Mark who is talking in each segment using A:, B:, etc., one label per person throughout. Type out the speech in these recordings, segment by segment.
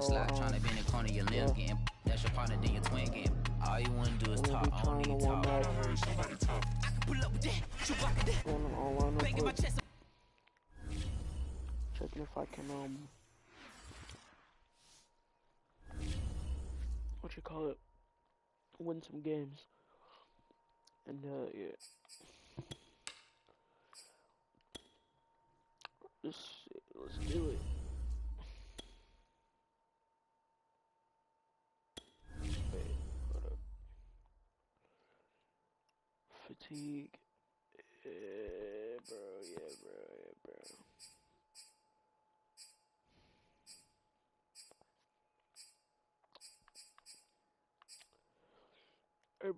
A: slide, trying to bend the corner of your limbs, getting that's your partner, then your twin game. All you wanna do is talk, I don't need talk. I can pull up with that, you rockin' that. Banging my chest.
B: Checking if I can what you call it, win some games. And yeah. Let's do it. Wait, hold up. Fatigue. Yeah, bro.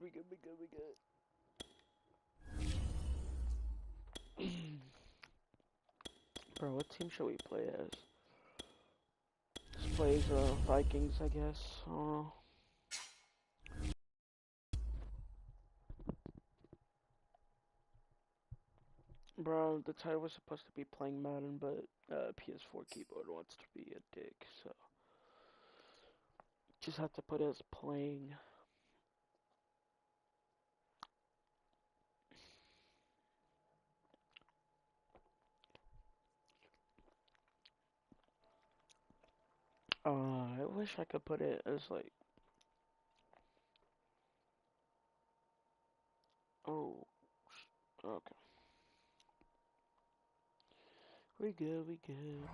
B: We good. Bro, what team should we play as? Let's play as Vikings, I guess. Bro, the title was supposed to be playing Madden, but PS4 keyboard wants to be a dick, so just have to put it as playing. I wish I could put it as like, oh, okay. We good.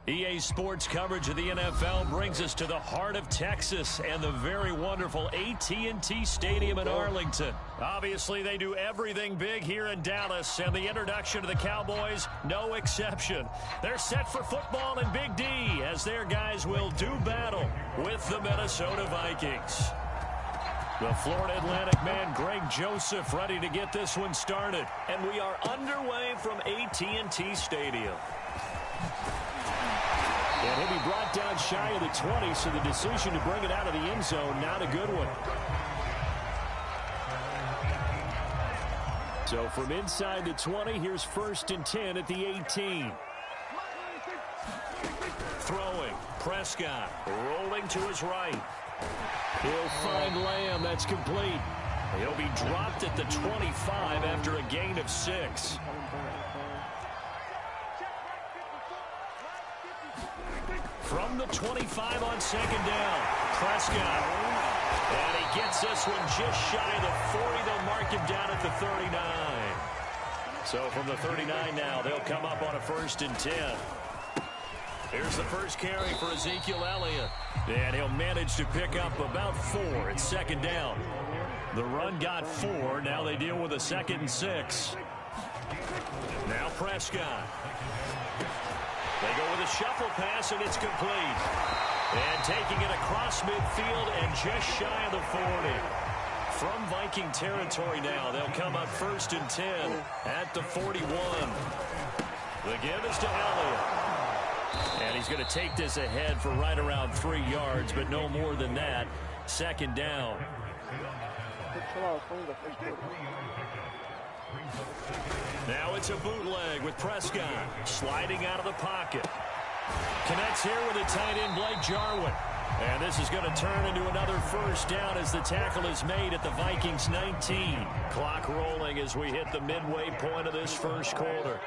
C: EA Sports coverage of the NFL brings us to the heart of Texas and the very wonderful AT&T Stadium in Arlington. Obviously, they do everything big here in Dallas, and the introduction of the Cowboys, no exception. They're set for football in Big D as their guys will do battle with the Minnesota Vikings. The Florida Atlantic man, Greg Joseph, ready to get this one started. And we are underway from AT&T Stadium. And he'll be brought down shy of the 20, so the decision to bring it out of the end zone, not a good one. So from inside the 20, here's 1st and 10 at the 18. Throwing, Prescott, rolling to his right. He'll find Lamb, that's complete. He'll be dropped at the 25 after a gain of 6. From the 25 on 2nd down, Prescott. And he gets this one just shy of the 40. They'll mark him down at the 39. So from the 39 now, they'll come up on a 1st and 10. Here's the first carry for Ezekiel Elliott. And he'll manage to pick up about 4 at 2nd down. The run got 4. Now they deal with a 2nd and 6. Now Prescott. They go with a shuffle pass, and it's complete. And taking it across midfield and just shy of the 40. From Viking territory now, they'll come up 1st and 10 at the 41. The give is to Elliott. And he's going to take this ahead for right around 3 yards, but no more than that. 2nd down. Now it's a bootleg with Prescott sliding out of the pocket. Connects here with the tight end Blake Jarwin. And this is going to turn into another 1st down as the tackle is made at the Vikings 19. Clock rolling as we hit the midway point of this 1st quarter.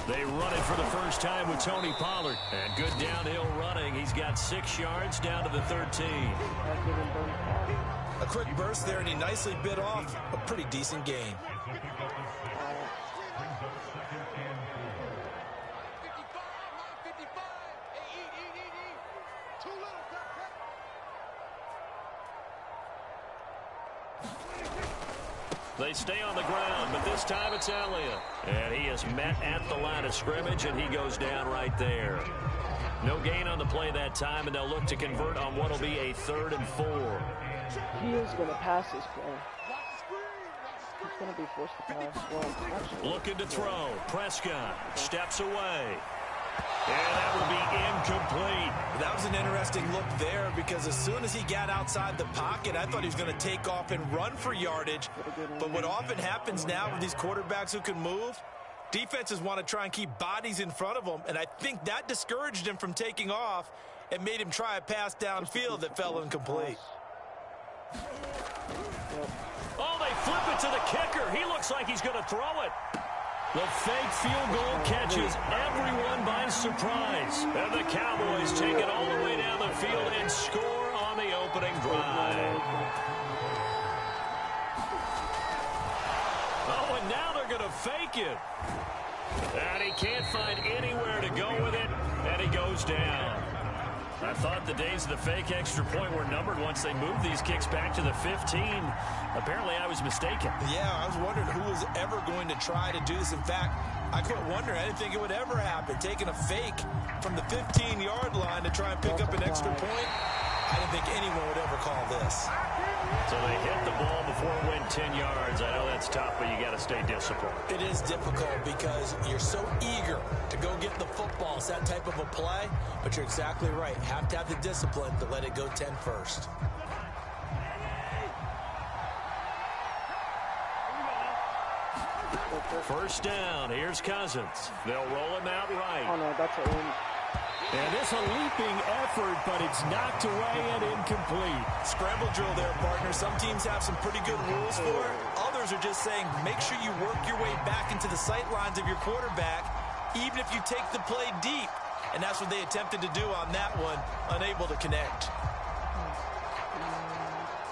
C: They run it for the first time with Tony Pollard. And good downhill running. He's got 6 yards down to the 13.
D: A quick burst there, and he nicely bit off a pretty decent gain.
C: They stay on the ground, but this time it's Elliott. And he is met at the line of scrimmage, and he goes down right there. No gain on the play that time, and they'll look to convert on what will be a 3rd and 4.
B: He is going to pass this play. He's going to be forced to pass. Well, actually,
C: looking to throw. Prescott steps away. And that will be incomplete.
D: That was an interesting look there because as soon as he got outside the pocket, I thought he was going to take off and run for yardage. But what often happens now with these quarterbacks who can move, defenses want to try and keep bodies in front of them, and I think that discouraged him from taking off and made him try a pass downfield that fell incomplete.
C: Oh, they flip it to the kicker. He looks like he's going to throw it. The fake field goal catches everyone by surprise. And the Cowboys take it all the way down the field and score on the opening drive. Oh, and now they're going to fake it. And he can't find anywhere to go with it, and he goes down. I thought the days of the fake extra point were numbered once they moved these kicks back to the 15. Apparently, I was mistaken.
D: Yeah, I was wondering who was ever going to try to do this. In fact, I quit wondering. I didn't think it would ever happen. Taking a fake from the 15-yard line to try and pick up an extra point, I didn't think anyone would ever call this.
C: So they hit the ball before it went 10 yards. I know that's tough, but you got to stay disciplined.
D: It is difficult because you're so eager to go get the football. It's that type of a play, but you're exactly right. Have to have the discipline to let it go 10 first.
C: First down. Here's Cousins. They'll roll him out right.
B: Oh, no, that's a win.
C: And it's a leaping effort, but it's knocked away and incomplete.
D: Scramble drill there, partner. Some teams have some pretty good rules for it. Others are just saying make sure you work your way back into the sight lines of your quarterback, even if you take the play deep. And that's what they attempted to do on that one, unable to connect.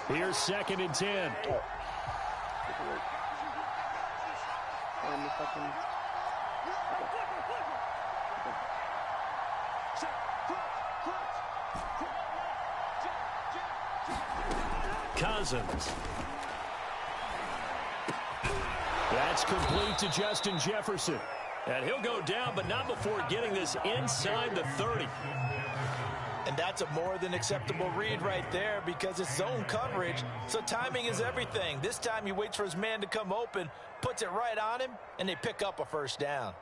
C: Here's 2nd and 10. Cousins. That's complete to Justin Jefferson. And he'll go down, but not before getting this inside the 30.
D: And that's a more than acceptable read right there because it's zone coverage, so timing is everything. This time he waits for his man to come open, puts it right on him, and they pick up a first down.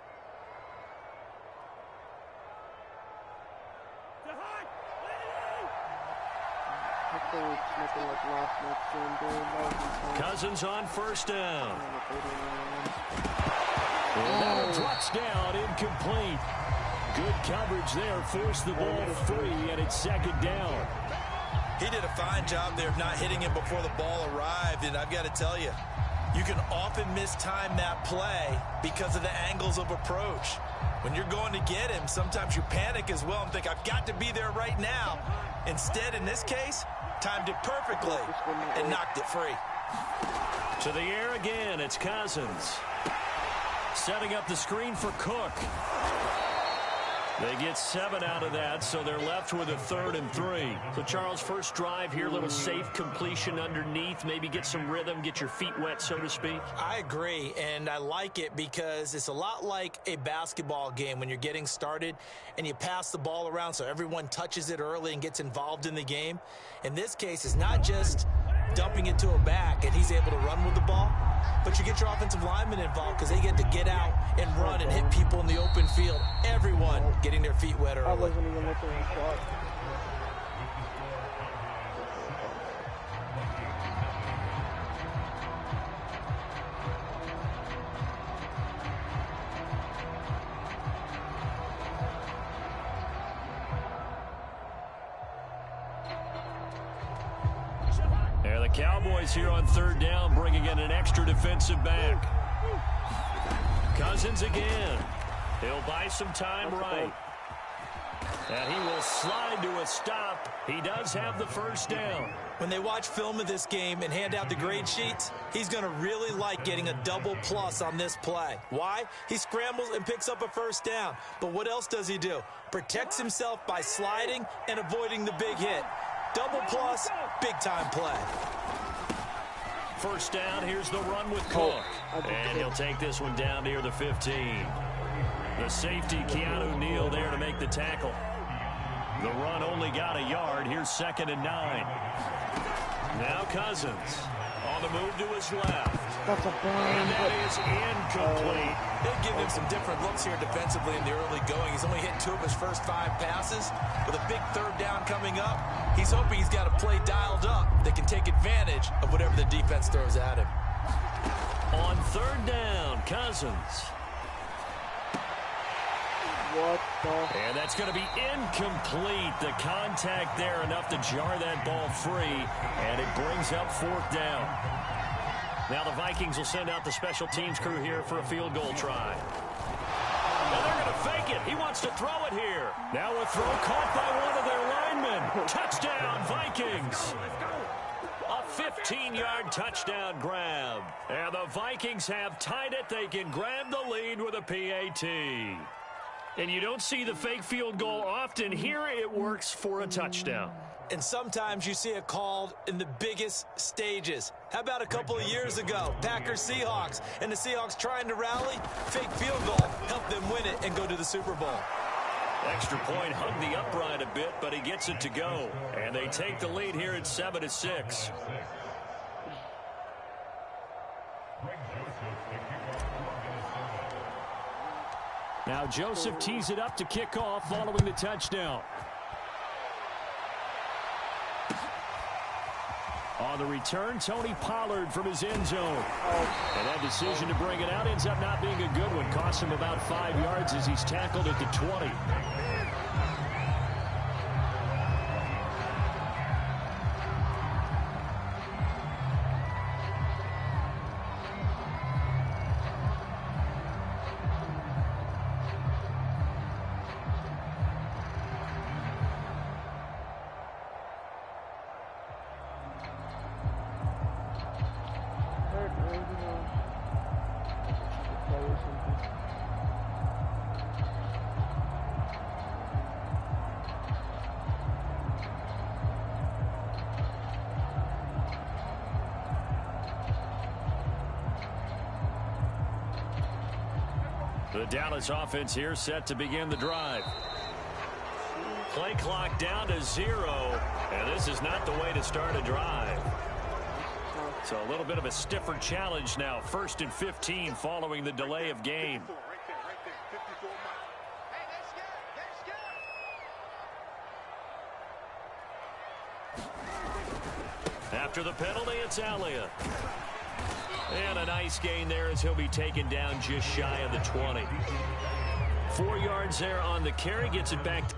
C: Cousins on first down. Another touchdown, incomplete. Good coverage there, forced the ball free, and it's 2nd down.
D: He did a fine job there of not hitting him before the ball arrived, and I've got to tell you, you can often mistime that play because of the angles of approach. When you're going to get him, sometimes you panic as well and think, I've got to be there right now. Instead, in this case, timed it perfectly and knocked it free.
C: To the air again, it's Cousins. Setting up the screen for Cook. They get 7 out of that, so they're left with a 3rd and 3. So, Charles, first drive here, little safe completion underneath, maybe get some rhythm, get your feet wet, so to speak.
D: I agree, and I like it because it's a lot like a basketball game when you're getting started and you pass the ball around so everyone touches it early and gets involved in the game. In this case, it's not just dumping it to a back and he's able to run with the ball, but you get your offensive linemen involved because they get to get out and run and hit people in the open field. Everyone getting their feet wet early.
B: I wasn't even looking at the clock.
C: There the Cowboys here on 3rd down, bringing in an extra defensive back. Cousins again. He'll buy some time right. And he will slide to a stop. He does have the first down.
D: When they watch film of this game and hand out the grade sheets, he's going to really like getting a double plus on this play. Why? He scrambles and picks up a first down. But what else does he do? Protects himself by sliding and avoiding the big hit. Double plus, big-time play.
C: First down, here's the run with Cook. And he'll take this one down near the 15. The safety, Keanu Neal, there to make the tackle. The run only got a yard. Here's 2nd and 9. Now Cousins. On the move to his left.
B: That's a burn.
C: And that is incomplete.
D: They've given him some different looks here defensively in the early going. He's only hit 2 of his first 5 passes. With a big third down coming up, he's hoping he's got a play dialed up that can take advantage of whatever the defense throws at him.
C: On third down, Cousins.
B: What the?
C: And that's going to be incomplete. The contact there enough to jar that ball free, and it brings up 4th down. Now the Vikings will send out the special teams crew here for a field goal try. And they're going to fake it. He wants to throw it here. Now a throw caught by one of their linemen. Touchdown, Vikings. A 15-yard touchdown grab. And the Vikings have tied it. They can grab the lead with a PAT. And you don't see the fake field goal often. Here it works for a touchdown.
D: And sometimes you see it called in the biggest stages. How about a couple of years ago, Packers-Seahawks, and the Seahawks trying to rally? Fake field goal helped them win it and go to the Super Bowl.
C: Extra point hugged the upright a bit, but he gets it to go. And they take the lead here at 7-6. Now Joseph tees it up to kick off following the touchdown. On the return, Tony Pollard from his end zone. And that decision to bring it out ends up not being a good one. Costs him about 5 yards as he's tackled at the 20. The Dallas offense here set to begin the drive. Play clock down to 0, and this is not the way to start a drive. So a little bit of a stiffer challenge now. 1st and 15 following the delay of game. After the penalty, it's Elliott. And a nice gain there as he'll be taken down just shy of the 20. 4 yards there on the carry. Gets it back.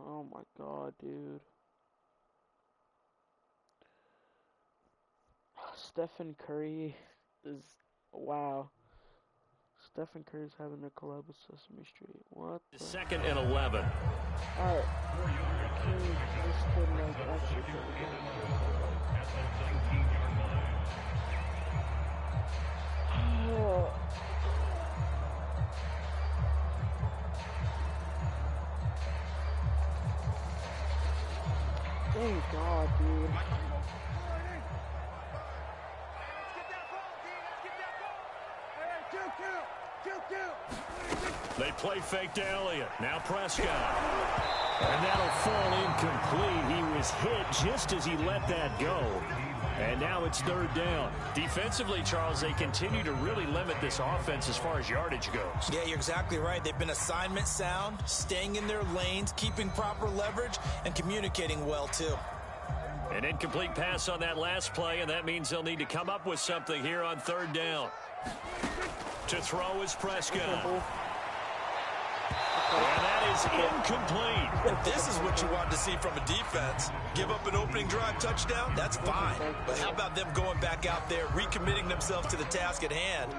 B: Oh my god, dude. Stephen Curry is, wow. Stephen Curry's having a collab with Sesame Street. What the?
C: 2nd and 11.
B: Alright. This kid like actually Thank God, dude.
C: They play fake to Elliott. Now Prescott. And that'll fall incomplete. He was hit just as he let that go. And now it's 3rd down. Defensively, Charles, they continue to really limit this offense as far as yardage goes.
D: Yeah, you're exactly right. They've been assignment sound, staying in their lanes, keeping proper leverage, and communicating well, too.
C: An incomplete pass on that last play, and that means they'll need to come up with something here on 3rd down. To throw is Prescott. And that is incomplete.
D: If this is what you want to see from a defense, give up an opening drive touchdown, that's fine. But how about them going back out there, recommitting themselves to the task at hand,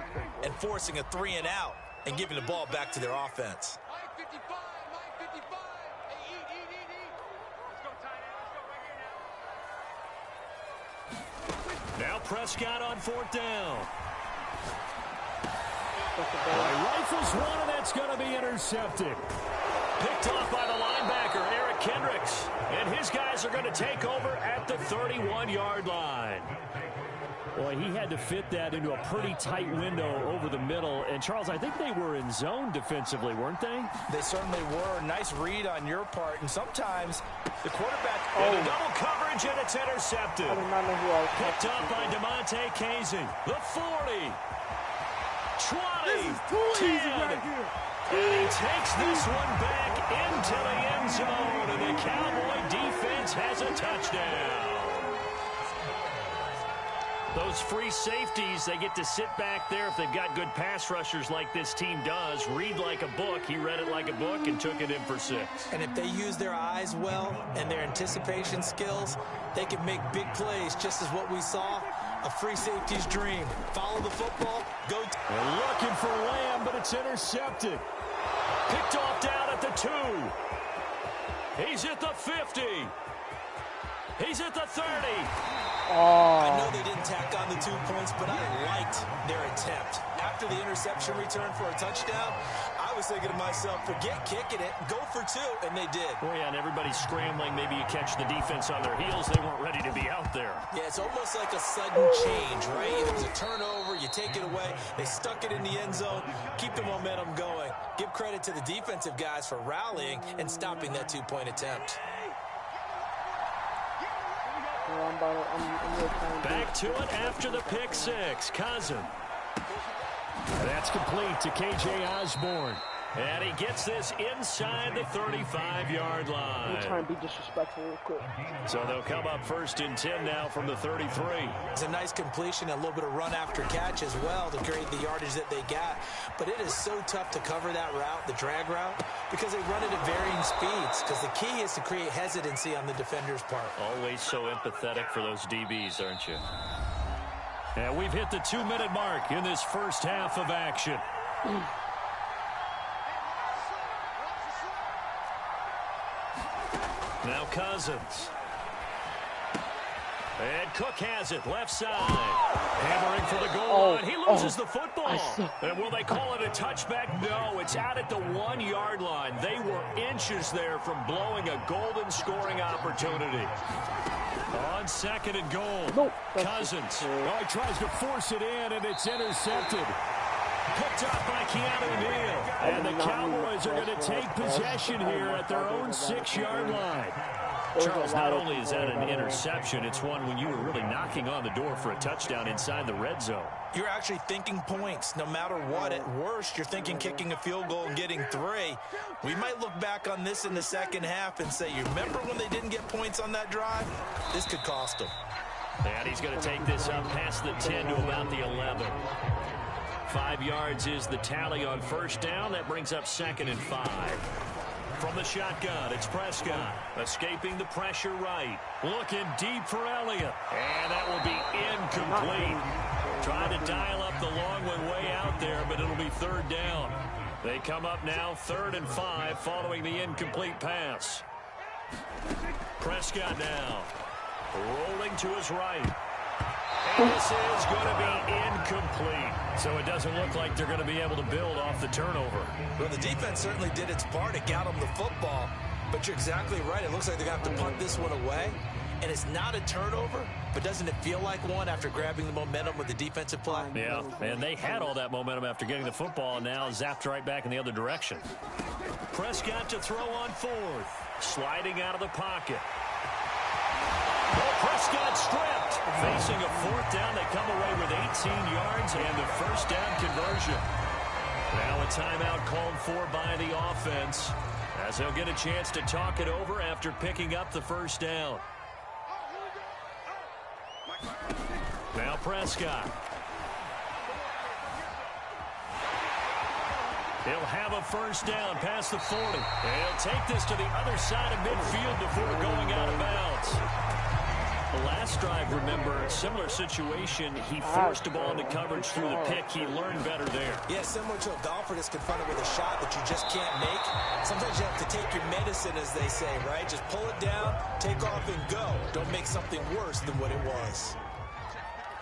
D: and forcing a 3-and-out and giving the ball back to their offense?
C: Now Prescott on 4th down. Rifles one, and It's going to be intercepted. Picked off by the linebacker, Eric Kendricks. And his guys are going to take over at the 31-yard line. Boy, he had to fit that into a pretty tight window over the middle. And, Charles, I think they were in zone defensively, weren't they?
D: They certainly were. Nice read on your part. And sometimes the quarterback...
C: In a double coverage, and it's intercepted.
B: I did not know who I was
C: Picked up by DeMonte Casey. The 40. 20.
E: This is too easy right here.
C: And he takes this one back into the end zone. And the Cowboy defense has a touchdown. Those free safeties, they get to sit back there if they've got good pass rushers like this team does. Read like a book. He read it like a book and took it in for 6.
D: And if they use their eyes well and their anticipation skills, they can make big plays, just as what we saw. A free safety's dream. Follow the football, go.
C: They're looking for Lamb, but it's intercepted. Picked off down at the 2. He's at the 50. He's at the 30.
D: I know they didn't tack on the 2 points, but I liked their attempt. After the interception return for a touchdown, I was thinking to myself, forget kicking it, go for 2, and they did.
C: Oh, yeah, and everybody's scrambling. Maybe you catch the defense on their heels. They weren't ready to be out there.
D: Yeah, it's almost like a sudden change, right? It was a turnover, you take it away, they stuck it in the end zone, keep the momentum going. Give credit to the defensive guys for rallying and stopping that 2-point attempt.
C: Back to it after the pick 6. Cousin. That's complete to K.J. Osborne. And he gets this inside the 35-yard line.
B: I'm trying to be disrespectful real quick.
C: So they'll come up 1st and 10 now from the 33.
D: It's a nice completion, a little bit of run after catch as well to create the yardage that they got. But it is so tough to cover that route, the drag route, because they run it at varying speeds. Because the key is to create hesitancy on the defender's part.
C: Always so empathetic for those DBs, aren't you? And we've hit the 2-minute mark in this first half of action. Now Cousins. And Cook has it, left side. Hammering for the goal line. He loses the football. And will they call it a touchback? No, it's out at the 1-yard line. They were inches there from blowing a golden scoring opportunity. On 2nd and goal. Cousins. Oh, he tries to force it in, and it's intercepted. Picked up by Keanu Neal. And the Cowboys are going to take possession here at their own 6-yard line. Charles, not only is that an interception, it's one when you were really knocking on the door for a touchdown inside the red zone.
D: You're actually thinking points. No matter what, at worst, you're thinking kicking a field goal and getting 3. We might look back on this in the second half and say, you remember when they didn't get points on that drive? This could cost them.
C: And he's going to take this up past the 10 to about the 11. 5 yards is the tally on 1st down. That brings up 2nd and 5. From the shotgun, it's Prescott. Escaping the pressure right. Looking deep for Elliott. And that will be incomplete. Trying to dial up the long one way out there, but it'll be 3rd down. They come up now 3rd and 5 following the incomplete pass. Prescott now. Rolling to his right. And this is going to be incomplete. So it doesn't look like they're going to be able to build off the turnover.
D: Well, the defense certainly did its part. It got them the football. But you're exactly right. It looks like they're going to have to punt this one away. And it's not a turnover, but doesn't it feel like one after grabbing the momentum with the defensive play?
C: Yeah, and they had all that momentum after getting the football, and now zapped right back in the other direction. Prescott to throw on 4th. Sliding out of the pocket. Prescott stripped. Facing a 4th down, they come away with 18 yards and the 1st down conversion. Now a timeout called for by the offense as they'll get a chance to talk it over after picking up the 1st down. Now Prescott. He'll have a 1st down past the 40. And he'll take this to the other side of midfield before going out of bounds. The last drive, remember, similar situation. He forced a ball into coverage through the pick. He learned better there.
D: Yeah, similar to a golfer that's confronted with a shot that you just can't make. Sometimes you have to take your medicine, as they say, right? Just pull it down, take off, and go. Don't make something worse than what it was.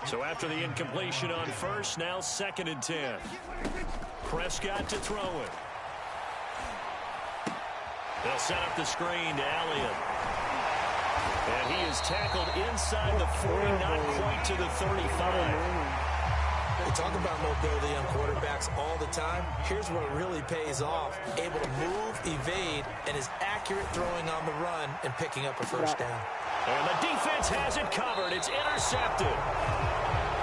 C: So after the incompletion on 1st, now 2nd and 10. Prescott to throw it. They'll set up the screen to Elliott. And he is tackled inside the 40, not quite to the 35.
D: We talk about mobility on quarterbacks all the time. Here's where it really pays off. Able to move, evade, and is accurate throwing on the run and picking up a first down.
C: And the defense has it covered. It's intercepted.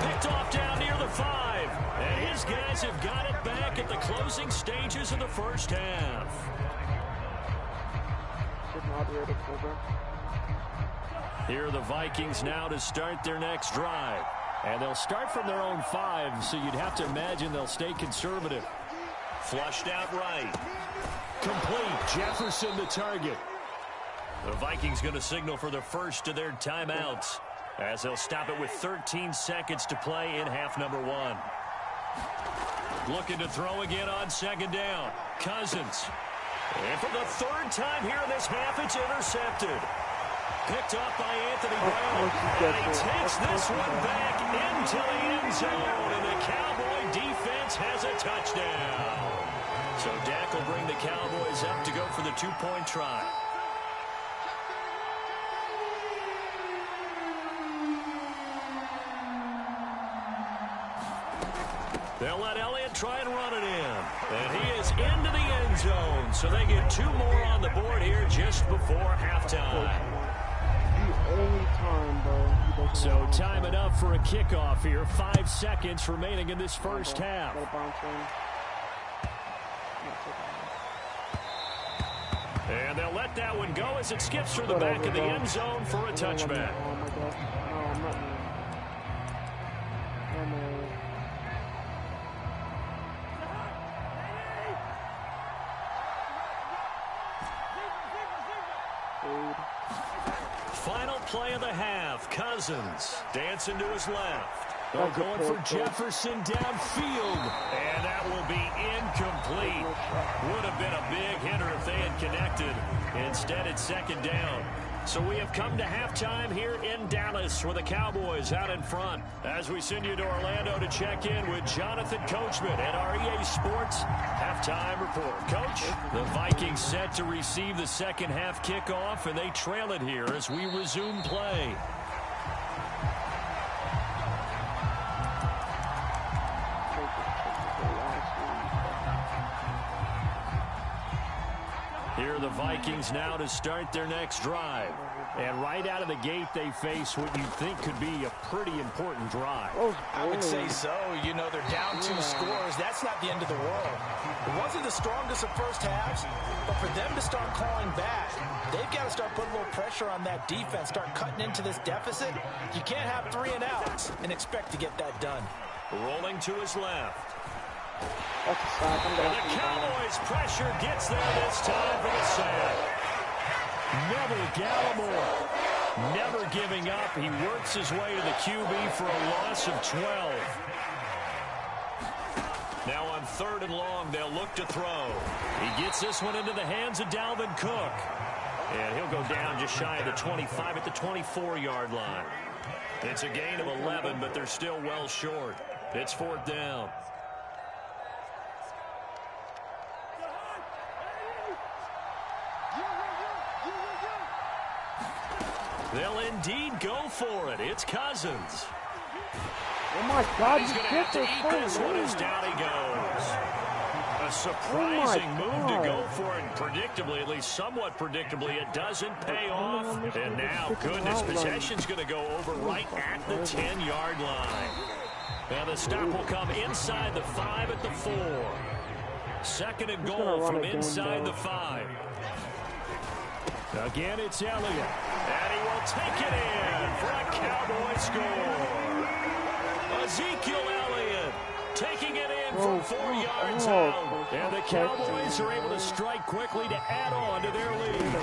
C: Picked off down near the 5. And his guys have got it back at the closing stages of the first half. Here are the Vikings now to start their next drive. And they'll start from their own 5, so you'd have to imagine they'll stay conservative. Flushed out right. Complete. Jefferson the target. The Vikings going to signal for the first of their timeouts as they'll stop it with 13 seconds to play in half number 1. Looking to throw again on second down. Cousins. And for the third time here in this half, it's intercepted. Picked off by Anthony Brown. And he takes this one back into the end zone. And the Cowboy defense has a touchdown. So Dak will bring the Cowboys up to go for the 2-point try. They'll let Elliott try and run it in. And he is into the end zone. So they get 2 more on the board here just before halftime. So time it up for a kickoff here. 5 seconds remaining in this first half. And they'll let that one go as it skips through the back of the end zone for a touchback. Final play of the half. Cousins dancing to his left. They're going for Jefferson downfield. And that will be incomplete. Would have been a big hitter if they had connected. Instead, it's second down. So we have come to halftime here in Dallas with the Cowboys out in front. As we send you to Orlando to check in with Jonathan Coachman at our EA Sports halftime report. Coach, the Vikings set to receive the second half kickoff, and they trail it here as we resume play. Here are the Vikings now to start their next drive. And right out of the gate, they face what you think could be a pretty important drive.
D: I would say so. You know, they're down 2 scores. That's not the end of the world. It wasn't the strongest of first halves, but for them to start calling back, they've got to start putting a little pressure on that defense, start cutting into this deficit. You can't have 3 and outs and expect to get that done.
C: Rolling to his left. And the Cowboys pressure gets there this time for the sack. Neville Gallimore never giving up. He works his way to the QB for a loss of 12. Now on 3rd and long, they'll look to throw. He gets this one into the hands of Dalvin Cook. And he'll go down just shy of the 25 at the 24-yard line. It's a gain of 11, but they're still well short. It's 4th down. They'll indeed go for it. It's Cousins.
B: Oh, my God.
C: He's going to have to eat this one as down he goes. A surprising move to go for it. Predictably, at least somewhat predictably, it doesn't pay off. And now, goodness, possession's going to go over right at the 10-yard line. Now the stop will come inside the 5 at the 4. 2nd and goal from inside the 5. Again, it's Elliott. And he will take it in for a Cowboy score. Ezekiel Elliott taking it in from 4 yards out. And the Cowboys are able to strike quickly to add on to their lead.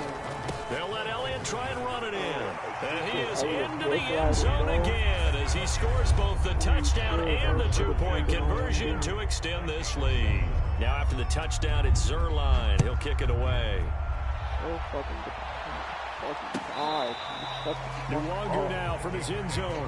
C: They'll let Elliott try and run it in. And he is into the end zone again as he scores both the touchdown and the 2-point conversion to extend this lead. Now after the touchdown, it's Zuerlein. He'll kick it away. Nwangu now from his end zone.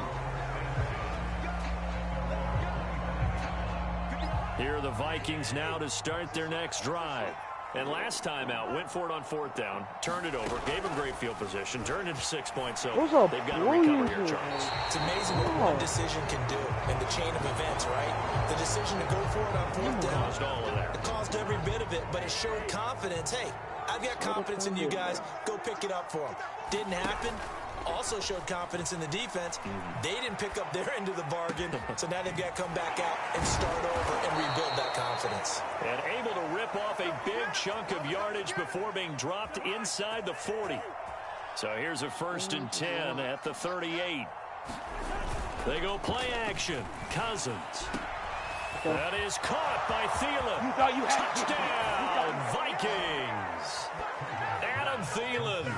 C: Here are the Vikings now to start their next drive. And last time out, went for it on 4th down, turned it over, gave him great field position, turned it to 6 points, so they've got to recover here, Charles.
D: It's amazing what one decision can do in the chain of events, right? The decision to go for it on 4th down.
C: Caused all of that.
D: It caused every bit of it, but it showed confidence. Hey, I've got confidence in you guys. Go pick it up for them. Didn't happen. Also showed confidence in the defense. They didn't pick up their end of the bargain, so now they've got to come back out and start over and rebuild that confidence.
C: And able to rip off a big chunk of yardage before being dropped inside the 40. So here's a 1st and 10 at the 38. They go play action. Cousins. That is caught by Thielen. Touchdown, Vikings. Adam Thielen.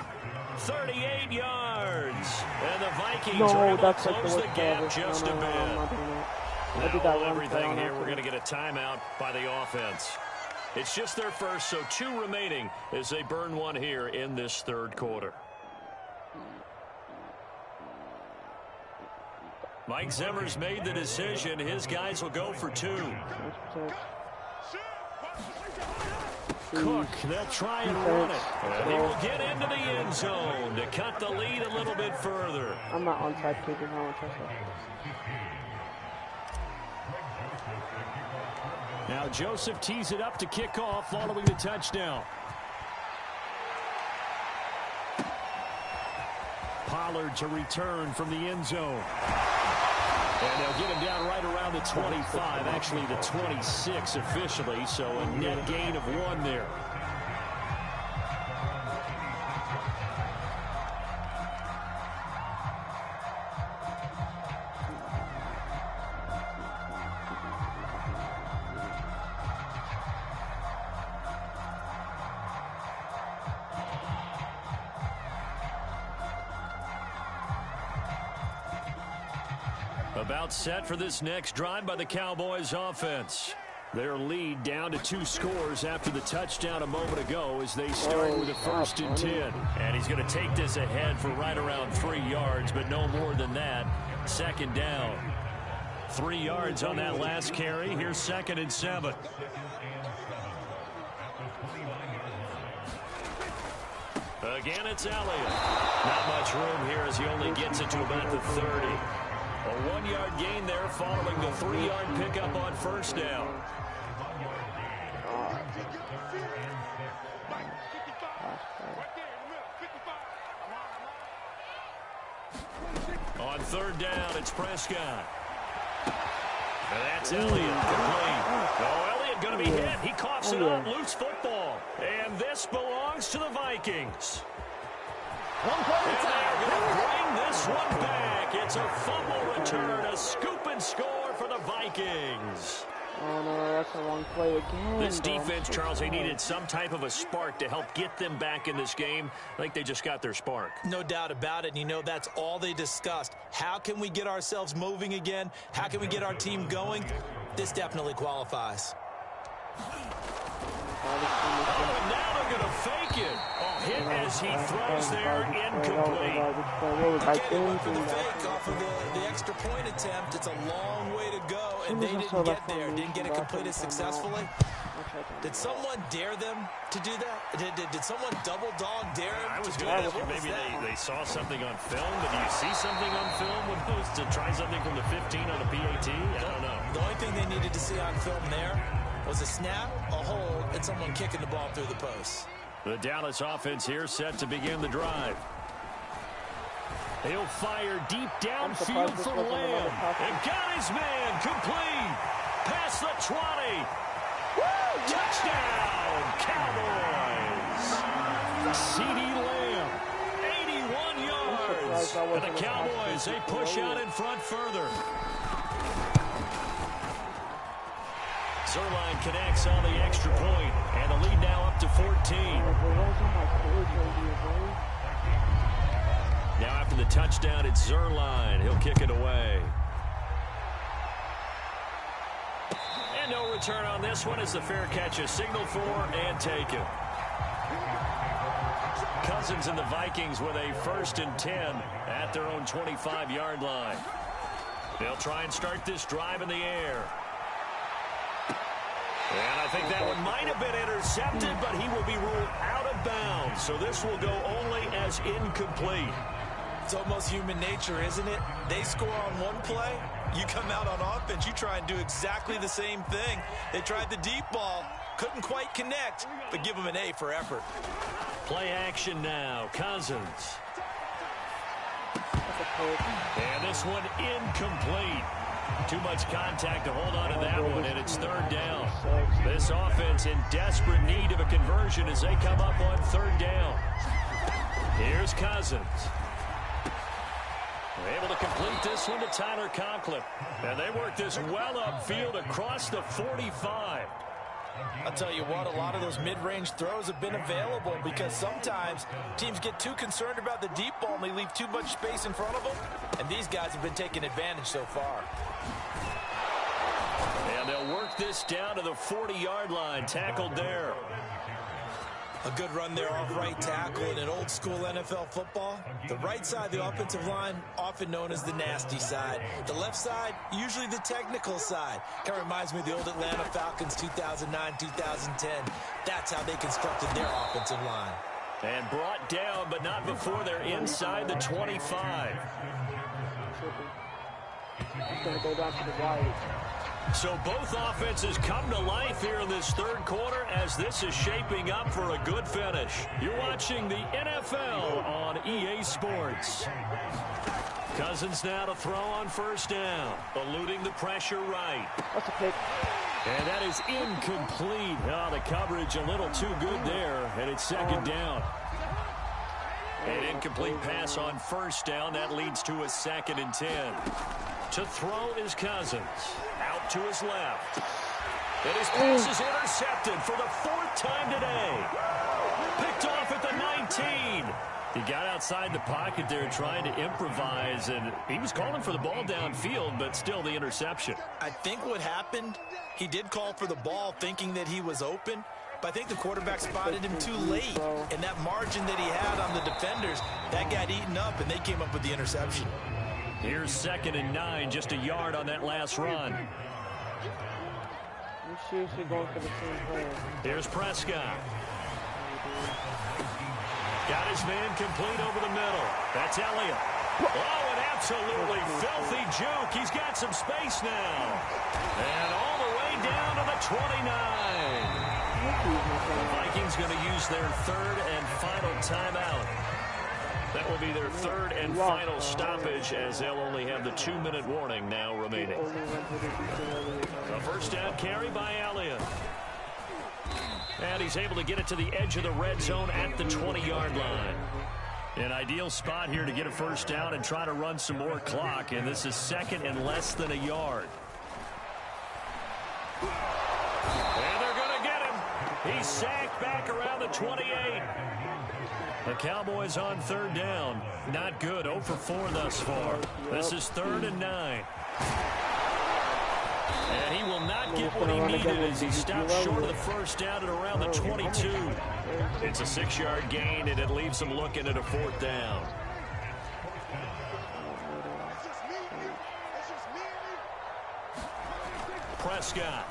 C: 38 yards. And the Vikings are able to close the gap just a bit. Now, everything here, we're going to get a timeout by the offense. It's just their first, so 2 remaining as they burn one here in this 3rd quarter. Mike Zimmer's made the decision. His guys will go for 2. Cook, they'll try and run it. And he will get into the end zone to cut the lead a little bit further.
B: I'm not onside kicking. I don't trust that.
C: Now Joseph tees it up to kick off following the touchdown. Pollard to return from the end zone. And they'll get him down right around the 25, actually the 26 officially, so a net gain of 1 there. About set for this next drive by the Cowboys offense. Their lead down to 2 scores after the touchdown a moment ago as they start with a 1st and 10. And he's going to take this ahead for right around 3 yards, but no more than that. 2nd down. 3 yards on that last carry. Here's 2nd and 7. Again, it's Elliott. Not much room here as he only gets it to about the 30. A 1-yard gain there following the 3-yard pickup on 1st down. On 3rd down, it's Prescott. And that's Elliott complete. Oh, Elliott going to be hit. He coughs it up. Loose football. And this belongs to the Vikings. And they're going to bring this one back. It's a fumble return, a scoop and score for the Vikings.
B: Oh, no, that's a long play again.
C: This defense, Charles, they needed some type of a spark to help get them back in this game. I think they just got their spark.
D: No doubt about it. And you know, that's all they discussed. How can we get ourselves moving again? How can we get our team going? This definitely qualifies.
C: Oh, and now they're going to fake it. Oh, hit as he throws there, incomplete.
D: Again, for the fake off of the extra point attempt. It's a long way to go, and they didn't get there. Didn't get it completed successfully. Did someone dare them to do that? Did someone double dog dare them?
C: I was
D: to do
C: going to
D: that?
C: ask you, maybe they saw something on film. Did you see something on film with those to try something from the 15 on a PAT? I don't know.
D: The only thing they needed to see on film there was a snap, a hold, and someone kicking the ball through the post.
C: The Dallas offense here set to begin the drive. He'll fire deep downfield for Lamb. And got his man complete. Past the 20. Touchdown, Cowboys. CeeDee Lamb, 81 yards. And the Cowboys, they push out in front further. Zuerlein connects on the extra point, and the lead now up to 14. Now after the touchdown, it's Zuerlein. He'll kick it away. And no return on this one as the fair catch is signaled for and taken. Cousins and the Vikings with a 1st and 10 at their own 25-yard line. They'll try and start this drive in the air. And I think that one might have been intercepted, but he will be ruled out of bounds. So this will go only as incomplete.
D: It's almost human nature, isn't it? They score on one play, you come out on offense, you try and do exactly the same thing. They tried the deep ball, couldn't quite connect, but give them an A for effort.
C: Play action now, Cousins. And this one incomplete. Too much contact to hold on to that one, and it's third down. This offense in desperate need of a conversion as they come up on third down. Here's Cousins. They're able to complete this one to Tyler Conklin. And they work this well upfield across the 45.
D: I'll tell you what, a lot of those mid-range throws have been available because sometimes teams get too concerned about the deep ball and they leave too much space in front of them. And these guys have been taking advantage so far.
C: And they'll work this down to the 40-yard line, tackled there.
D: A good run there off right tackle in an old-school NFL football. The right side of the offensive line, often known as the nasty side. The left side, usually the technical side. Kind of reminds me of the old Atlanta Falcons 2009-2010. That's how they constructed their offensive line.
C: And brought down, but not before they're inside the 25.
B: He's going to go down to the right.
C: So both offenses come to life here in this third quarter as this is shaping up for a good finish. You're watching the NFL on EA Sports. Cousins now to throw on first down, eluding the pressure right.
B: That's a pick.
C: And that is incomplete. Oh, the coverage a little too good there, and it's second down. An incomplete pass on first down. That leads to a 2nd and 10. To throw is Cousins. Out to his left. And his pass is intercepted for the 4th time today. Picked off at the 19. He got outside the pocket there trying to improvise, and he was calling for the ball downfield, but still the interception.
D: I think what happened, he did call for the ball thinking that he was open, but I think the quarterback spotted him too late, and that margin that he had on the defenders, that got eaten up, and they came up with the interception.
C: Here's 2nd and 9, just a yard on that last run.
B: He's seriously going for the same player.
C: Here's Prescott. Got his man complete over the middle. That's Elliott. Oh, an absolutely filthy juke. He's got some space now. And all the way down to the 29. The Vikings going to use their 3rd and final timeout. That will be their 3rd and final stoppage as they'll only have the 2-minute warning now remaining. A first down carry by Elliott. And he's able to get it to the edge of the red zone at the 20-yard line. An ideal spot here to get a first down and try to run some more clock. And this is 2nd and less than a yard. And they're going to get him. He's sacked back around the 28. The Cowboys on 3rd down. Not good. 0 for 4 thus far. This is 3rd and 9. And he will not get what he needed as he stops short of the first down at around the 22. It's a 6-yard gain, and it leaves him looking at a 4th down. Prescott.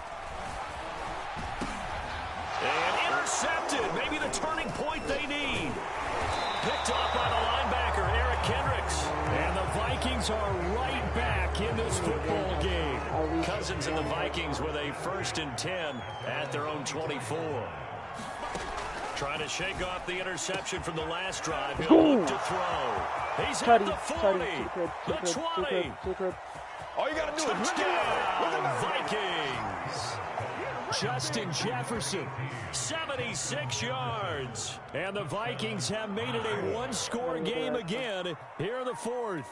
C: And intercepted. Maybe the turning point they need. Picked off by the linebacker, Eric Kendricks. And the Vikings are right back in this football game. Cousins and the Vikings with a 1st and 10 at their own 24. Trying to shake off the interception from the last drive. He'll look to throw. He's at the 40, the 20.
E: All you got to do is
C: touchdown, Vikings. Justin Jefferson, 76 yards. And the Vikings have made it a 1-score game again here in the 4th.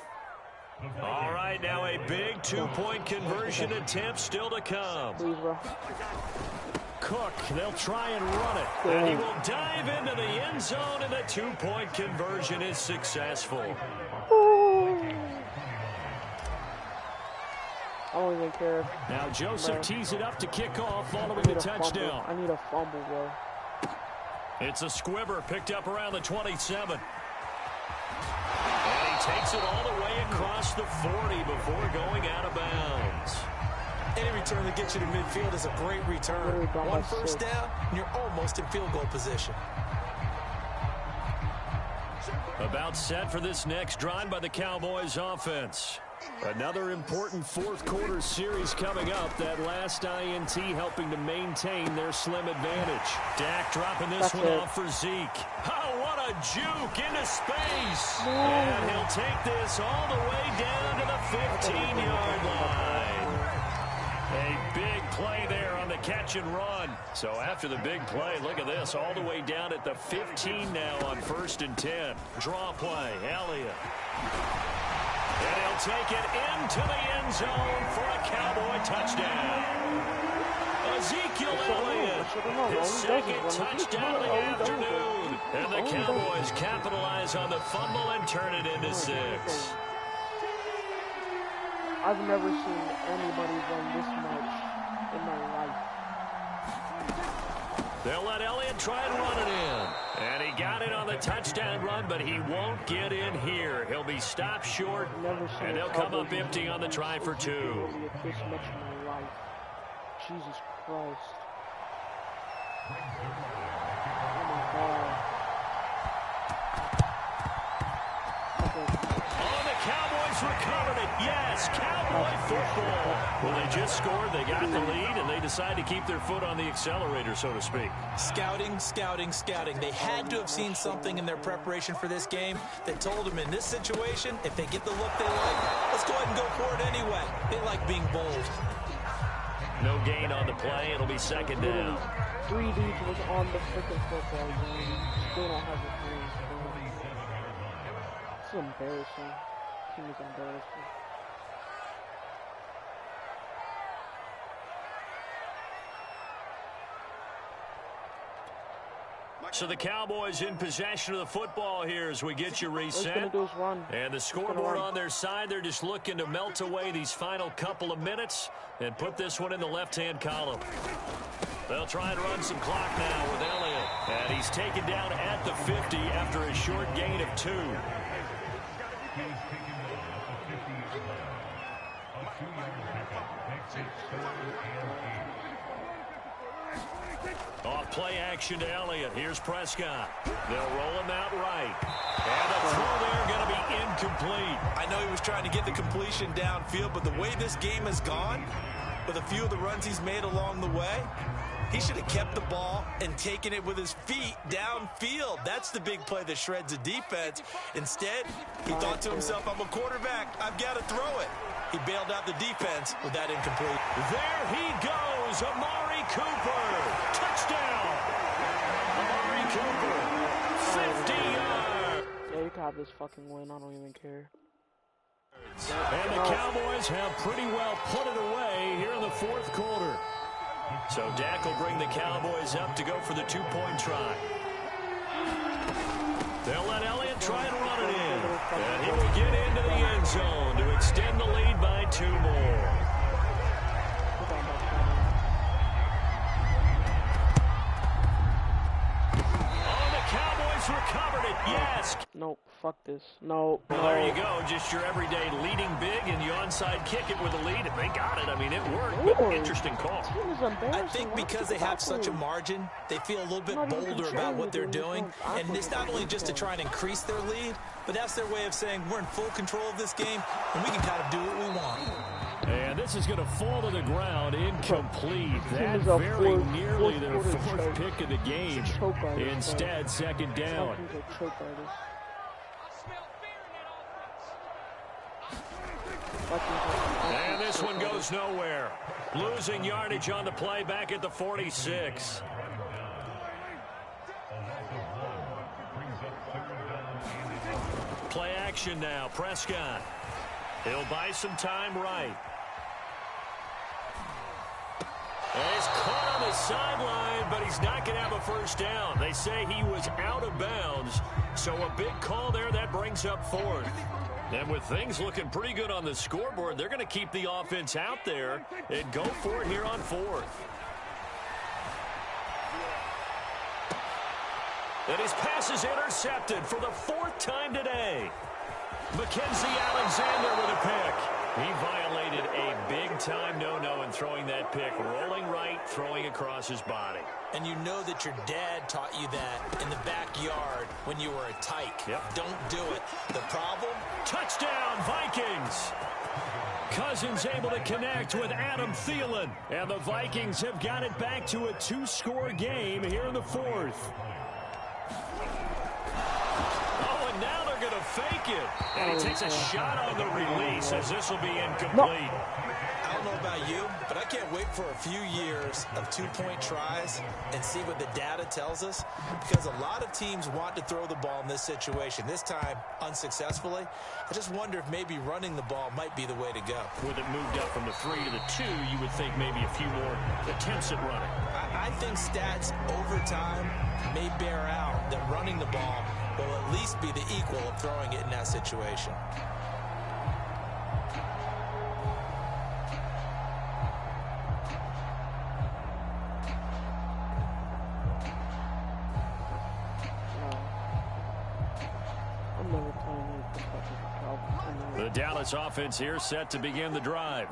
C: All right, now a big 2-point conversion attempt still to come. Cook, they'll try and run it. And he will dive into the end zone, and the 2-point conversion is successful.
B: I don't even care.
C: Now Joseph tees it up to kick off following the touchdown.
B: I need a fumble, bro.
C: It's a squibber picked up around the 27. And he takes it all the way across the 40 before going out of bounds.
D: Any return that gets you to midfield is a great return. One first down, and you're almost in field goal position.
C: About set for this next drive by the Cowboys offense. Another important fourth quarter series coming up. That last INT helping to maintain their slim advantage. Dak dropping this one off for Zeke. Oh, what a juke into space. And he'll take this all the way down to the 15-yard line. A big play there on the catch and run. So after the big play, look at this, all the way down at the 15 now on 1st and 10. Draw play, Elliott. And he'll take it into the end zone for a Cowboy touchdown. Ezekiel Elliott, his second touchdown of the afternoon. And the Cowboys capitalize on the fumble and turn it into 6.
B: I've never seen anybody run this much in my life.
C: They'll let Elliott try and run it in. And he got it on the touchdown run, but he won't get in here. He'll be stopped short, and they'll come up empty on the try for 2.
B: This much in my life. Jesus Christ. Oh my God.
C: Oh, the Cowboys recovered it. Yes, Cowboy football. Well, they just scored, they got the lead, and they decide to keep their foot on the accelerator, so to speak.
D: Scouting, scouting, scouting. They had to have seen something in their preparation for this game that told them in this situation, if they get the look they like, let's go ahead and go for it anyway. They like being bold.
C: No gain on the play. It'll be second down.
B: 3 dudes was on the freaking football game. Still don't have the 3. It's embarrassing. Team is embarrassing.
C: So the Cowboys in possession of the football here as we get you reset.
B: All he's gonna do is run.
C: And the scoreboard on their side, they're just looking to melt away these final couple of minutes and put this one in the left-hand column. They'll try and run some clock now with Elliott. And he's taken down at the 50 after a short gain of 2. Off play action to Elliott. Here's Prescott. They'll roll him out right. And the throw there going to be incomplete.
D: I know he was trying to get the completion downfield, but the way this game has gone, with a few of the runs he's made along the way, he should have kept the ball and taken it with his feet downfield. That's the big play that shreds the defense. Instead, he thought to himself, I'm a quarterback. I've got to throw it. He bailed out the defense with that incomplete.
C: There he goes, Amari Cooper. Touchdown. Amari Cooper, 50 yards.
B: Yeah, you can have this fucking win. I don't even care.
C: And the Cowboys have pretty well put it away here in the fourth quarter. So Dak will bring the Cowboys up to go for the 2-point try. They'll let Elliott try and run it in. And he will get into the end zone to extend the lead by 2 more. Oh, the Cowboys recovered it. Yes.
B: Nope, fuck this. No.
C: Well, there you go. Just your everyday leading big, and you onside kick it with a lead, and they got it. I mean, it worked, but interesting call.
D: I think because they have such a margin, they feel a little bit bolder about what they're doing. And it's not only just to try and increase their lead, but that's their way of saying we're in full control of this game, and we can kind of do what we want.
C: And this is going to fall to the ground, incomplete. That very nearly their 4th pick of the game. Instead, second down. And this one goes nowhere. Losing yardage on the play back at the 46. Play action now. Prescott. He'll buy some time right. And he's caught on the sideline, but he's not going to have a first down. They say he was out of bounds, so a big call there that brings up 4th. And with things looking pretty good on the scoreboard, they're going to keep the offense out there and go for it here on 4th. And his pass is intercepted for the 4th time today. Mackenzie Alexander with a pick. He violated a big-time no-no in throwing that pick. Rolling right, throwing across his body.
D: And you know that your dad taught you that in the backyard when you were a tyke.
C: Yep.
D: Don't do it. The problem?
C: Touchdown, Vikings! Cousins able to connect with Adam Thielen. And the Vikings have got it back to a 2-score game here in the fourth. Oh, and now they're going to fake it. And he takes a shot on the release as this will be incomplete.
D: I don't know about you, but I can't wait for a few years of two-point tries and see what the data tells us, because a lot of teams want to throw the ball in this situation. This time, unsuccessfully. I just wonder if maybe running the ball might be the way to go.
C: With it moved up from the 3 to the 2, you would think maybe a few more attempts at running.
D: I think stats over time may bear out that running the ball will at least be the equal of throwing it in that situation.
C: The Dallas offense here set to begin the drive.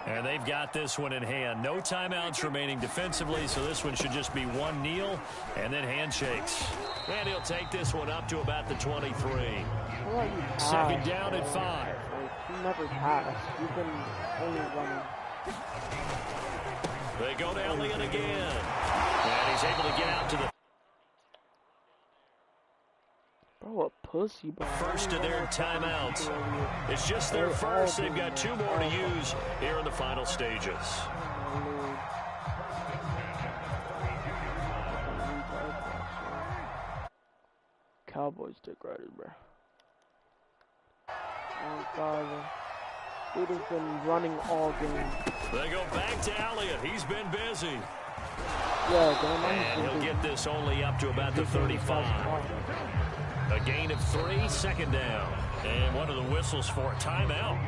C: And they've got this one in hand. No timeouts remaining defensively, so this one should just be one kneel and then handshakes. And he'll take this one up to about the 23. Second down at 5.
B: You never pass. You've been only running.
C: They go to Elliott again. And he's able to get out to the
B: Bro, a pussy, bro.
C: first of their timeouts. It's just their first. They've got 2 more to use here in the final stages.
B: Cowboys dick riders, bro. Oh, God. Dude has been running all game.
C: They go back to Elliott. He's been busy.
B: Yeah, damn,
C: And he'll get this only up to about the 35. A gain of 3, second down. And one of the whistles for timeout.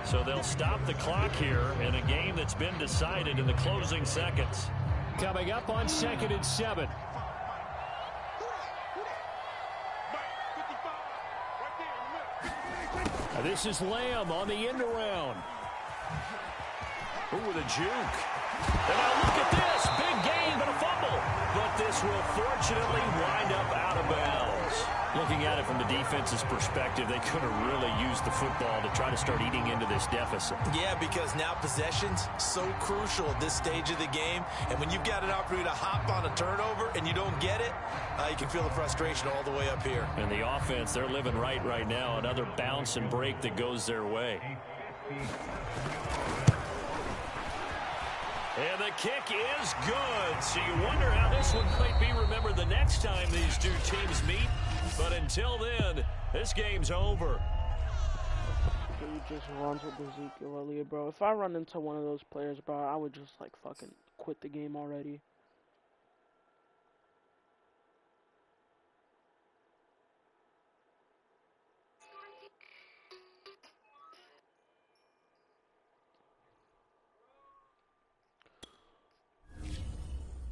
C: So they'll stop the clock here in a game that's been decided in the closing seconds. Coming up on 2nd and 7. This is Lamb on the end around. Ooh, with a juke. And now look at this. Big gain, but a fumble. But this will fortunately wind up out of bounds. Looking at it from the defense's perspective, they could have really used the football to try to start eating into this deficit.
D: Yeah, because now possession's so crucial at this stage of the game. And when you've got an opportunity to hop on a turnover and you don't get it, you can feel the frustration all the way up here.
C: And the offense, they're living right now. Another bounce and break that goes their way. And the kick is good. So you wonder how this one might be remembered the next time these two teams meet. But until then, this game's over.
B: He just runs with Ezekiel Elliott, bro. If I run into one of those players, bro, I would just, like, fucking quit the game already.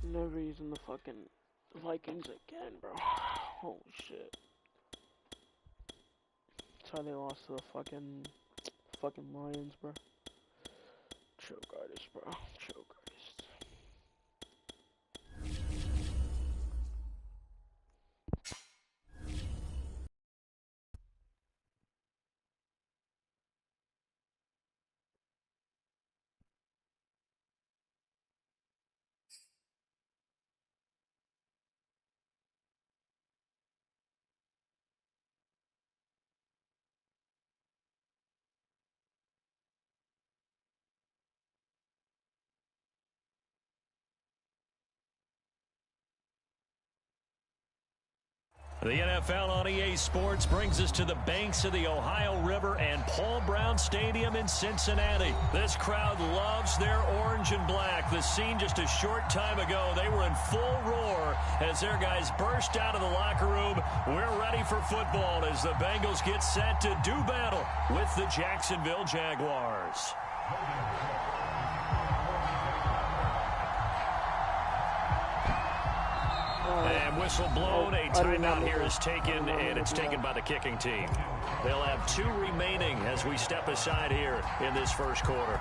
B: Never using the fucking Vikings again, bro. Holy shit. That's how they lost to the fucking Lions, bro. Choke artist, bro. Choke artist.
C: The NFL on EA Sports brings us to the banks of the Ohio River and Paul Brown Stadium in Cincinnati. This crowd loves their orange and black. The scene just a short time ago, they were in full roar as their guys burst out of the locker room. We're ready for football as the Bengals get set to do battle with the Jacksonville Jaguars. And whistle blown, a timeout here is taken, and it's taken by the kicking team. They'll have 2 remaining as we step aside here in this first quarter.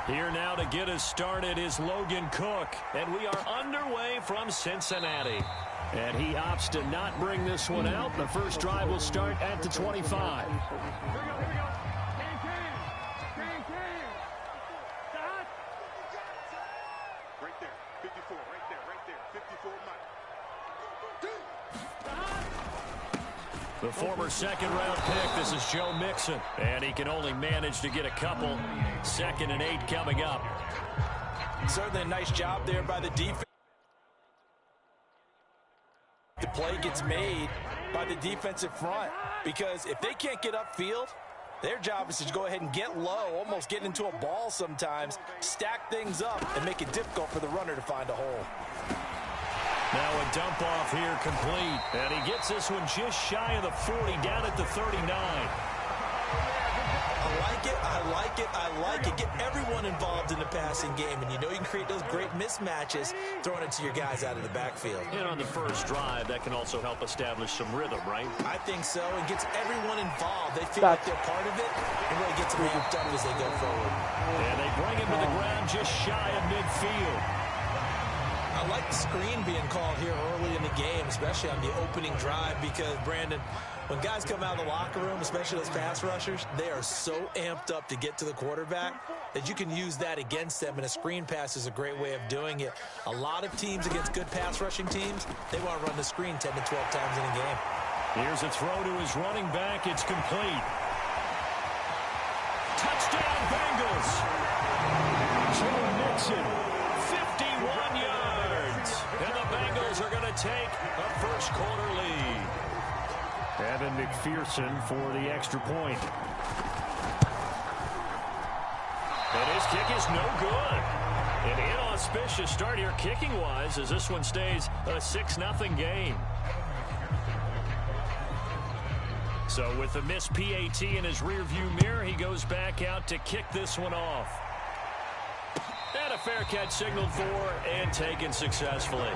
C: Here now to get us started is Logan Cook, and we are underway from Cincinnati. And he opts to not bring this one out. The first drive will start at the 25. The former second-round pick, this is Joe Mixon. And he can only manage to get a couple. 2nd and 8 coming up.
D: Certainly a nice job there by the defense. The play gets made by the defensive front, because if they can't get upfield, their job is to go ahead and get low, almost get into a ball sometimes, stack things up, and make it difficult for the runner to find a hole.
C: Now a dump off here complete, and he gets this one just shy of the 40, down at the 39.
D: I like it, I like it, I like it. Get everyone involved in the passing game, and you know you can create those great mismatches throwing it to your guys out of the backfield.
C: And on the first drive, that can also help establish some rhythm, right?
D: I think so, and gets everyone involved. They feel like they're part of it, and really gets them amped up as they go forward.
C: And they bring him to the ground just shy of midfield.
D: I like the screen being called here early in the game, especially on the opening drive, because, Brandon, when guys come out of the locker room, especially those pass rushers, they are so amped up to get to the quarterback that you can use that against them, and a screen pass is a great way of doing it. A lot of teams against good pass rushing teams, they want to run the screen 10 to 12 times in a game.
C: Here's a throw to his running back. It's complete. Touchdown, Bengals. Joe Mixon, 51 yards. And the Bengals are going to take a first quarter lead. Evan McPherson for the extra point. And his kick is no good. An inauspicious start here kicking-wise as this one stays a 6-0 game. So with the missed PAT in his rearview mirror, he goes back out to kick this one off. And a fair catch signaled for and taken successfully.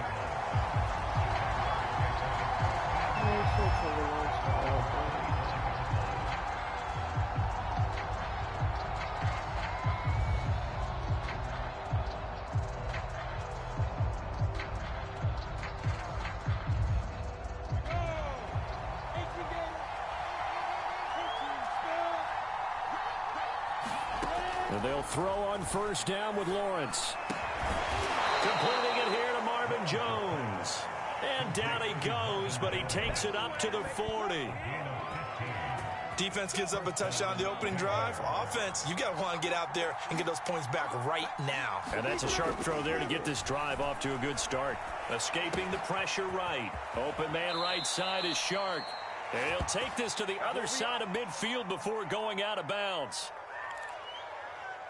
C: And they'll throw on first down with Lawrence. Completing it here to Marvin Jones. And down he goes, but he takes it up to the 40.
D: Defense gives up a touchdown the opening drive. Offense, you got to want to get out there and get those points back right now.
C: And that's a sharp throw there to get this drive off to a good start. Escaping the pressure right. Open man right side is Shark. And he'll take this to the other side of midfield before going out of bounds.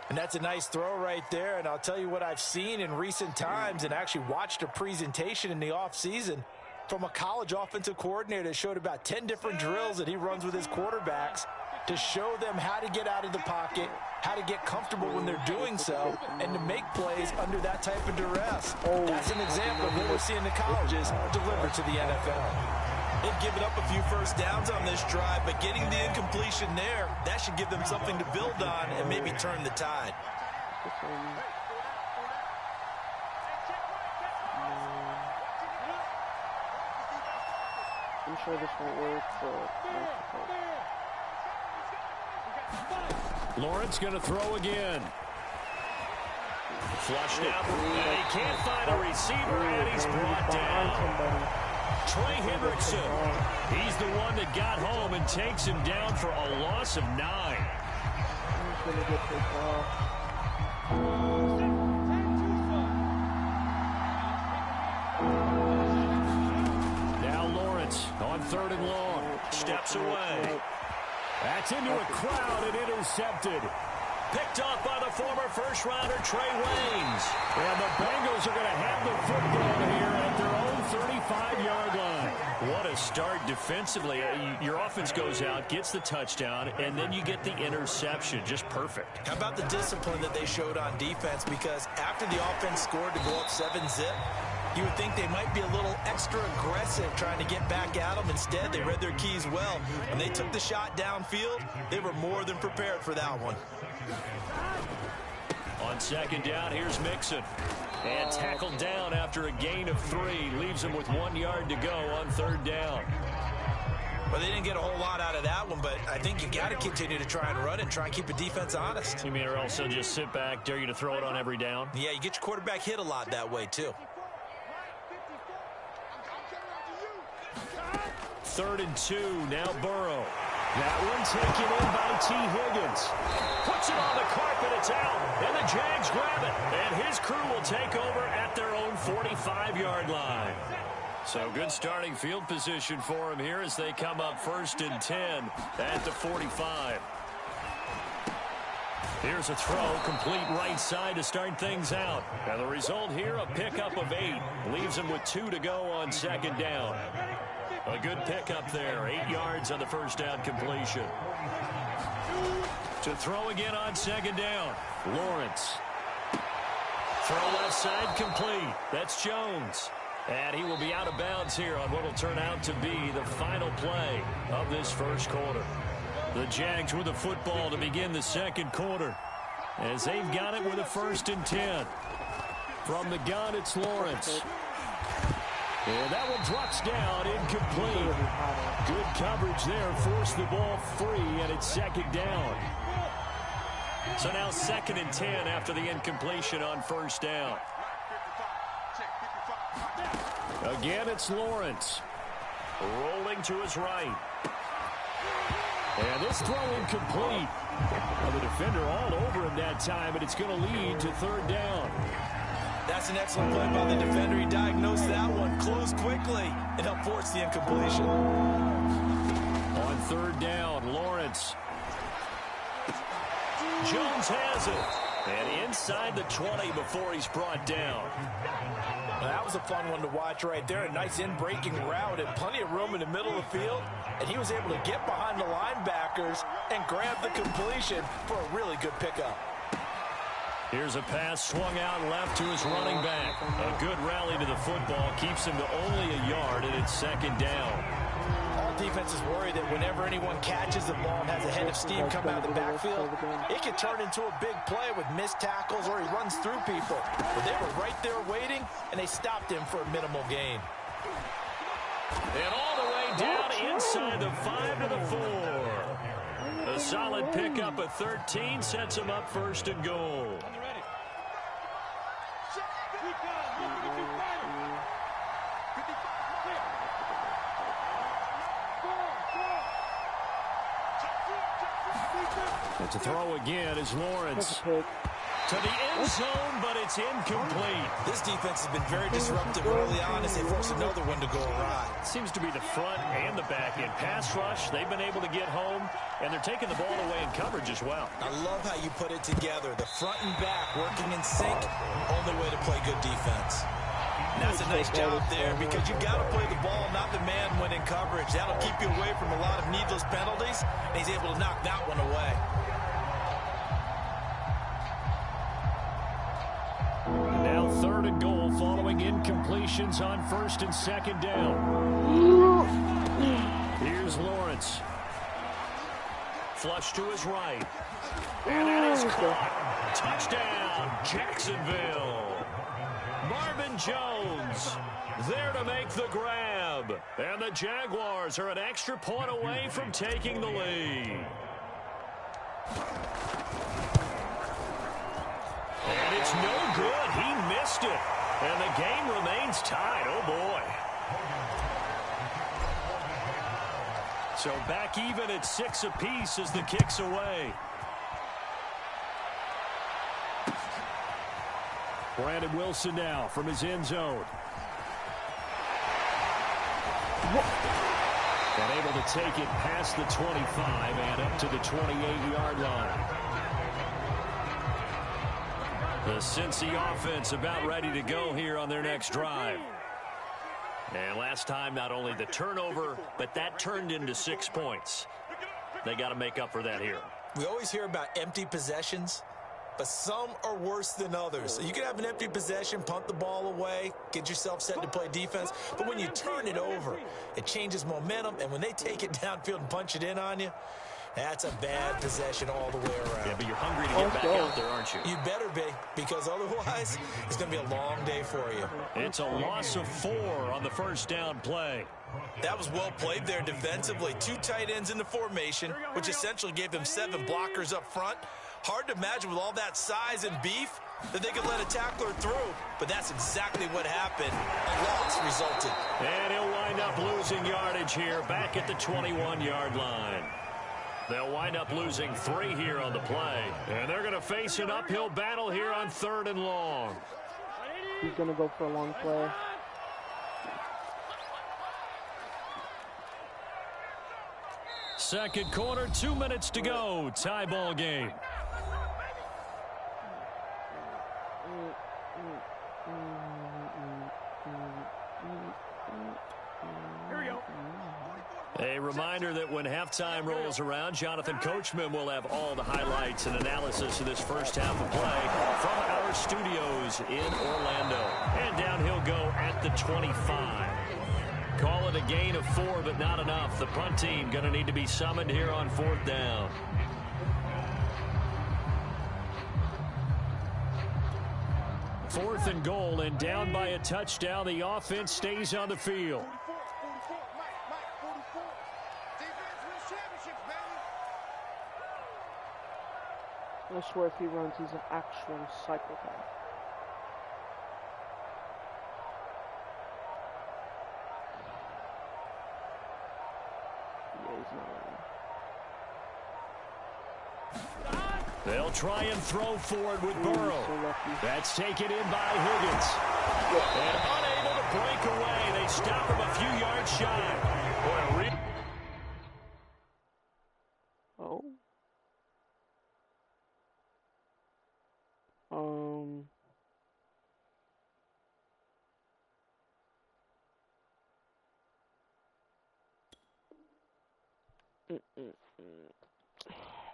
D: And that's a nice throw right there. And I'll tell you what I've seen in recent times, and actually watched a presentation in the offseason from a college offensive coordinator that showed about 10 different drills that he runs with his quarterbacks to show them how to get out of the pocket, how to get comfortable when they're doing so, and to make plays under that type of duress. That's an example of what we're seeing the colleges deliver to the NFL. They've given up a few first downs on this drive, but getting the incompletion there, that should give them something to build on and maybe turn the tide.
B: I'm sure this won't work, but
C: Lawrence going to throw again. Flushed out, and he can't find a receiver, and he's brought down. Trey Hendrickson, he's the one that got home and takes him down for a loss of 9.
B: he's going to get picked off.
C: Now Lawrence on 3rd and long. Steps away. That's into a crowd and intercepted. Picked off by the former first-rounder Trey Waynes. And the Bengals are going to have the football here at their own 35-yard line. What a start defensively. Your offense goes out, gets the touchdown, and then you get the interception. Just perfect.
D: How about the discipline that they showed on defense? Because after the offense scored to go up 7-zip, You would think they might be a little extra aggressive trying to get back at them. Instead, they read their keys well. When they took the shot downfield, they were more than prepared for that one.
C: On second down, here's Mixon. And tackled down after a gain of 3. Leaves him with 1 yard to go on third down.
D: Well, they didn't get a whole lot out of that one, but I think you got to continue to try and run and try and keep the defense honest.
C: You mean or also just sit back, dare you to throw it on every down?
D: Yeah, you get your quarterback hit a lot that way, too.
C: 3rd and 2, now Burrow. That one taken in by T. Higgins. Puts it on the carpet, it's out, and the Jags grab it. And his crew will take over at their own 45-yard line. So good starting field position for him here as they come up 1st and 10 at the 45. Here's a throw, complete right side to start things out. And the result here, a pickup of 8. Leaves him with 2 to go on second down. A good pickup there, 8 yards on the first down completion. To throw again on second down, Lawrence. Throw left side complete. That's Jones. And he will be out of bounds here on what will turn out to be the final play of this first quarter. The Jags with the football to begin the second quarter as they've got it with a 1st and 10. From the gun, it's Lawrence. And that one drops down, incomplete. Good coverage there, forced the ball free, and it's second down. So now 2nd and 10 after the incompletion on first down. Again, it's Lawrence. Rolling to his right. And this throw incomplete. Well, the defender all over him that time, and it's going to lead to 3rd down.
D: That's an excellent play by the defender. He diagnosed that one, closed quickly, and helped force the incompletion.
C: On 3rd down, Lawrence. Jones has it. And inside the 20 before he's brought down.
D: That was a fun one to watch right there. A nice in-breaking route and plenty of room in the middle of the field. And he was able to get behind the linebackers and grab the completion for a really good pickup.
C: Here's a pass swung out left to his running back. A good rally to the football keeps him to only a yard, and it's second down.
D: All defenses worry that whenever anyone catches the ball and has a head of steam come out of the backfield, it can turn into a big play with missed tackles or he runs through people. But they were right there waiting, and they stopped him for a minimal gain.
C: And all the way down inside the 5 to the 4. A solid pickup of 13 sets him up 1st and goal. And to throw again is Lawrence. To the end zone, but it's incomplete.
D: This defense has been very disruptive early on as they force another one to go awry.
C: Seems to be the front and the back end. Pass rush, they've been able to get home, and they're taking the ball away in coverage as well.
D: I love how you put it together. The front and back working in sync, only way to play good defense. And that's a nice job there because you've got to play the ball, not the man when in coverage. That'll keep you away from a lot of needless penalties, and he's able to knock that one away.
C: Now 3rd and goal following incompletions on 1st and 2nd down. Here's Lawrence. Flush to his right. And that is caught. Touchdown, Jacksonville. Marvin Jones there to make the grab. And the Jaguars are an extra point away from taking the lead. And it's no good. He missed it. And the game remains tied. Oh, boy. So back even at 6 apiece as the kick's away. Brandon Wilson now from his end zone. And able to take it past the 25 and up to the 28-yard line. The Cincy offense about ready to go here on their next drive. And last time, not only the turnover, but that turned into 6 points. They got to make up for that here.
D: We always hear about empty possessions. but some are worse than others. So you can have an empty possession, punt the ball away, get yourself set to play defense, but when you turn it over, it changes momentum, and when they take it downfield and punch it in on you, that's a bad possession all the way around.
C: Yeah, but you're hungry to get back out there, aren't you?
D: You better be, because otherwise it's going to be a long day for you.
C: It's a loss of 4 on the first down play.
D: That was well played there defensively. 2 tight ends in the formation, which essentially gave them 7 blockers up front. Hard to imagine with all that size and beef that they could let a tackler through, but that's exactly what happened. A loss resulted.
C: And he'll wind up losing yardage here back at the 21-yard line. They'll wind up losing 3 here on the play. And they're going to face an uphill battle here on 3rd and long.
B: He's going to go for a long play.
C: Second quarter, 2 minutes to go. Tie ball game. A reminder that when halftime rolls around, Jonathan Coachman will have all the highlights and analysis of this first half of play from our studios in Orlando. And down he'll go at the 25. Call it a gain of 4, but not enough. The punt team going to need to be summoned here on 4th down. Fourth and goal, and down by a touchdown. The offense stays on the field.
B: I swear if he runs, he's an actual psychopath. Yeah, he's not running.
C: They'll try and throw forward with Burrow.
B: So
C: That's taken in by Higgins. And unable to break away. They stop him a few yards shy. Boy,
B: oh. Oh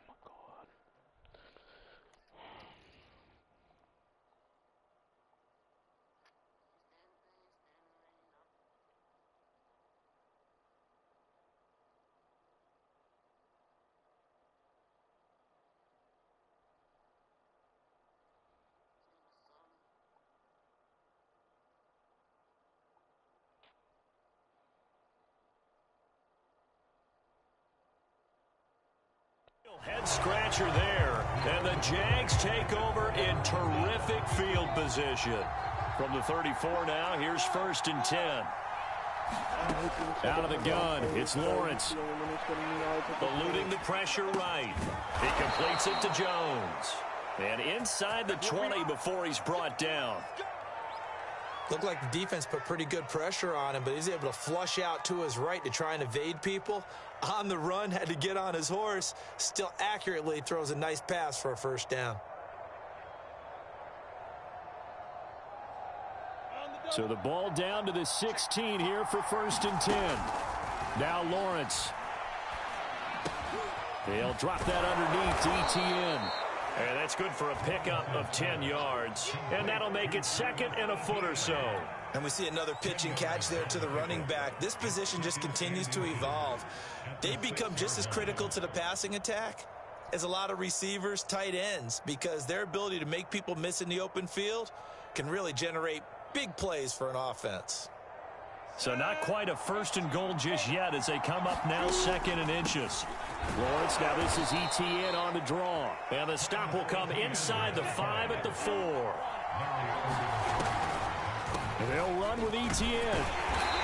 B: my God.
C: head scratcher there. And the Jags take over in terrific field position. From the 34 now, here's 1st and 10. Out of the gun, it's Lawrence. Eluding the pressure right. He completes it to Jones. And inside the 20 before he's brought down.
D: Looked like the defense put pretty good pressure on him, but he's able to flush out to his right to try and evade people. On the run, had to get on his horse. Still accurately throws a nice pass for a 1st down.
C: So the ball down to the 16 here for 1st and 10. Now Lawrence. They'll drop that underneath to Etienne. And that's good for a pickup of 10 yards. And that'll make it 2nd and a foot or so.
D: And we see another pitch and catch there to the running back. This position just continues to evolve. They become just as critical to the passing attack as a lot of receivers, tight ends, because their ability to make people miss in the open field can really generate big plays for an offense.
C: So not quite a 1st and goal just yet as they come up now 2nd and inches. Lawrence, now this is Etienne on the draw. And the stop will come inside the 5 at the 4. And they'll run with Etienne.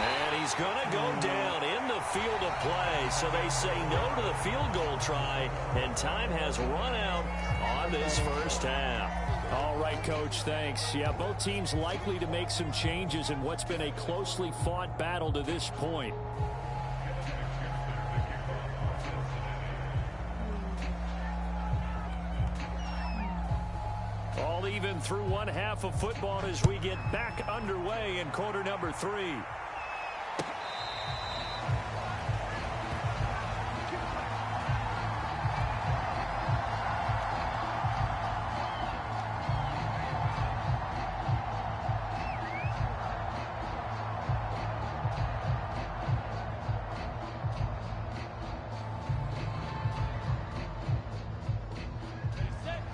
C: And he's going to go down in the field of play. So they say no to the field goal try. And time has run out on this first half. All right, Coach, thanks. Yeah, both teams likely to make some changes in what's been a closely fought battle to this point. All even through one half of football as we get back underway in quarter number 3.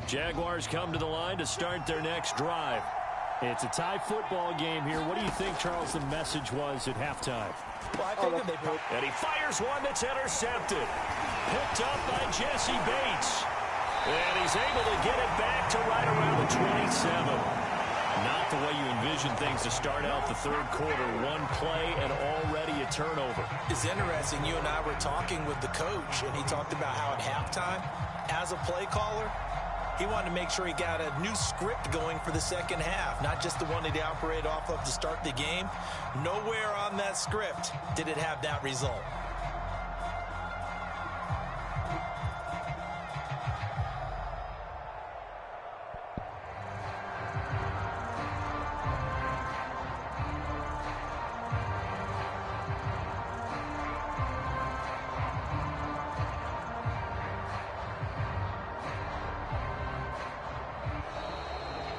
C: Jaguars come to the line to start their next drive.
F: It's a tie football game here. What do you think, Charles, the message was at halftime?
D: Well, I think that
C: And he fires one that's intercepted. Picked up by Jesse Bates. And he's able to get it back to right around the 27. Not the way you envision things to start out the third quarter. One play and already a turnover.
D: It's interesting. You and I were talking with the coach, and he talked about how at halftime, as a play caller, he wanted to make sure he got a new script going for the second half, not just the one that he operated off of to start the game. Nowhere on that script did it have that result.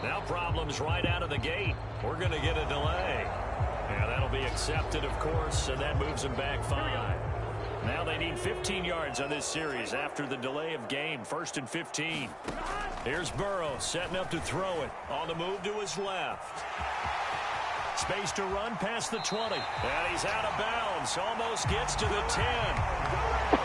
C: Now problems right out of the gate. We're going to get a delay. Yeah, that'll be accepted, of course, and that moves them back 5. Now they need 15 yards on this series after the delay of game. 1st and 15. Here's Burrow setting up to throw it. On the move to his left. Space to run past the 20. And he's out of bounds. Almost gets to the 10.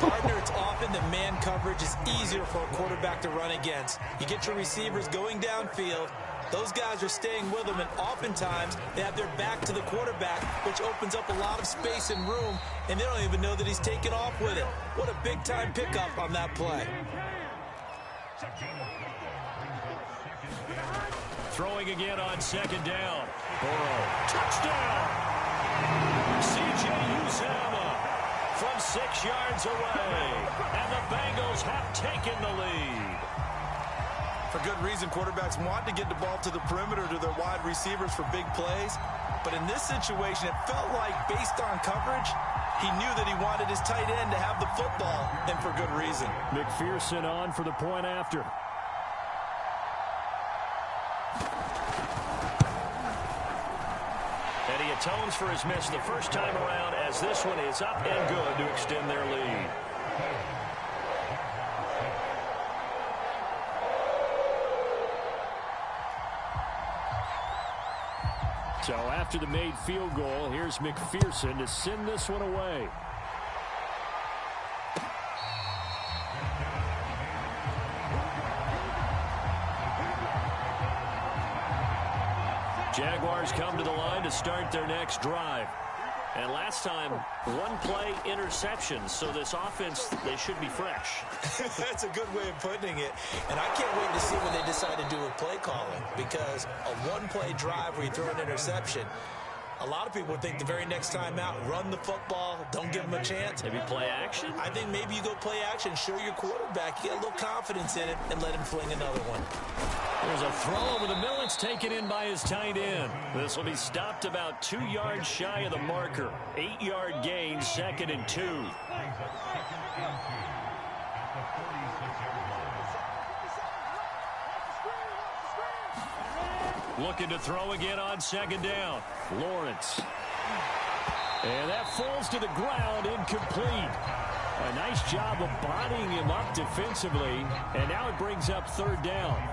D: Partner, it's often that man coverage is easier for a quarterback to run against. You get your receivers going downfield. Those guys are staying with them, and oftentimes they have their back to the quarterback, which opens up a lot of space and room, and they don't even know that he's taken off with it. What a big-time pickup on that play.
C: Throwing again on 2nd down. Burrow. Touchdown! C.J. Uzomah from 6 yards away. And the Bengals have taken the lead.
D: For good reason, quarterbacks want to get the ball to the perimeter to their wide receivers for big plays. But in this situation, it felt like, based on coverage, he knew that he wanted his tight end to have the football, and for good reason.
F: McPherson on for the point after.
C: And he atones for his miss the first time around, as this one is up and good to extend their lead.
F: So after the made field goal, here's McPherson to send this one away.
C: Jaguars come to the line to start their next drive. And last time, one play interception. So this offense, they should be fresh.
D: That's a good way of putting it. And I can't wait to see when they decide to do a play calling, because a one-play drive where you throw an interception, a lot of people would think the very next time out, run the football, don't give them a chance.
C: Maybe play action?
D: I think maybe you go play action, show your quarterback, you get a little confidence in it, and let him fling another one.
C: There's a throw over the middle. It's taken in by his tight end. This will be stopped about 2 yards shy of the marker. 8-yard gain, 2nd and 2. Looking to throw again on 2nd down. Lawrence. And that falls to the ground, incomplete. A nice job of bodying him up defensively. And now it brings up 3rd down.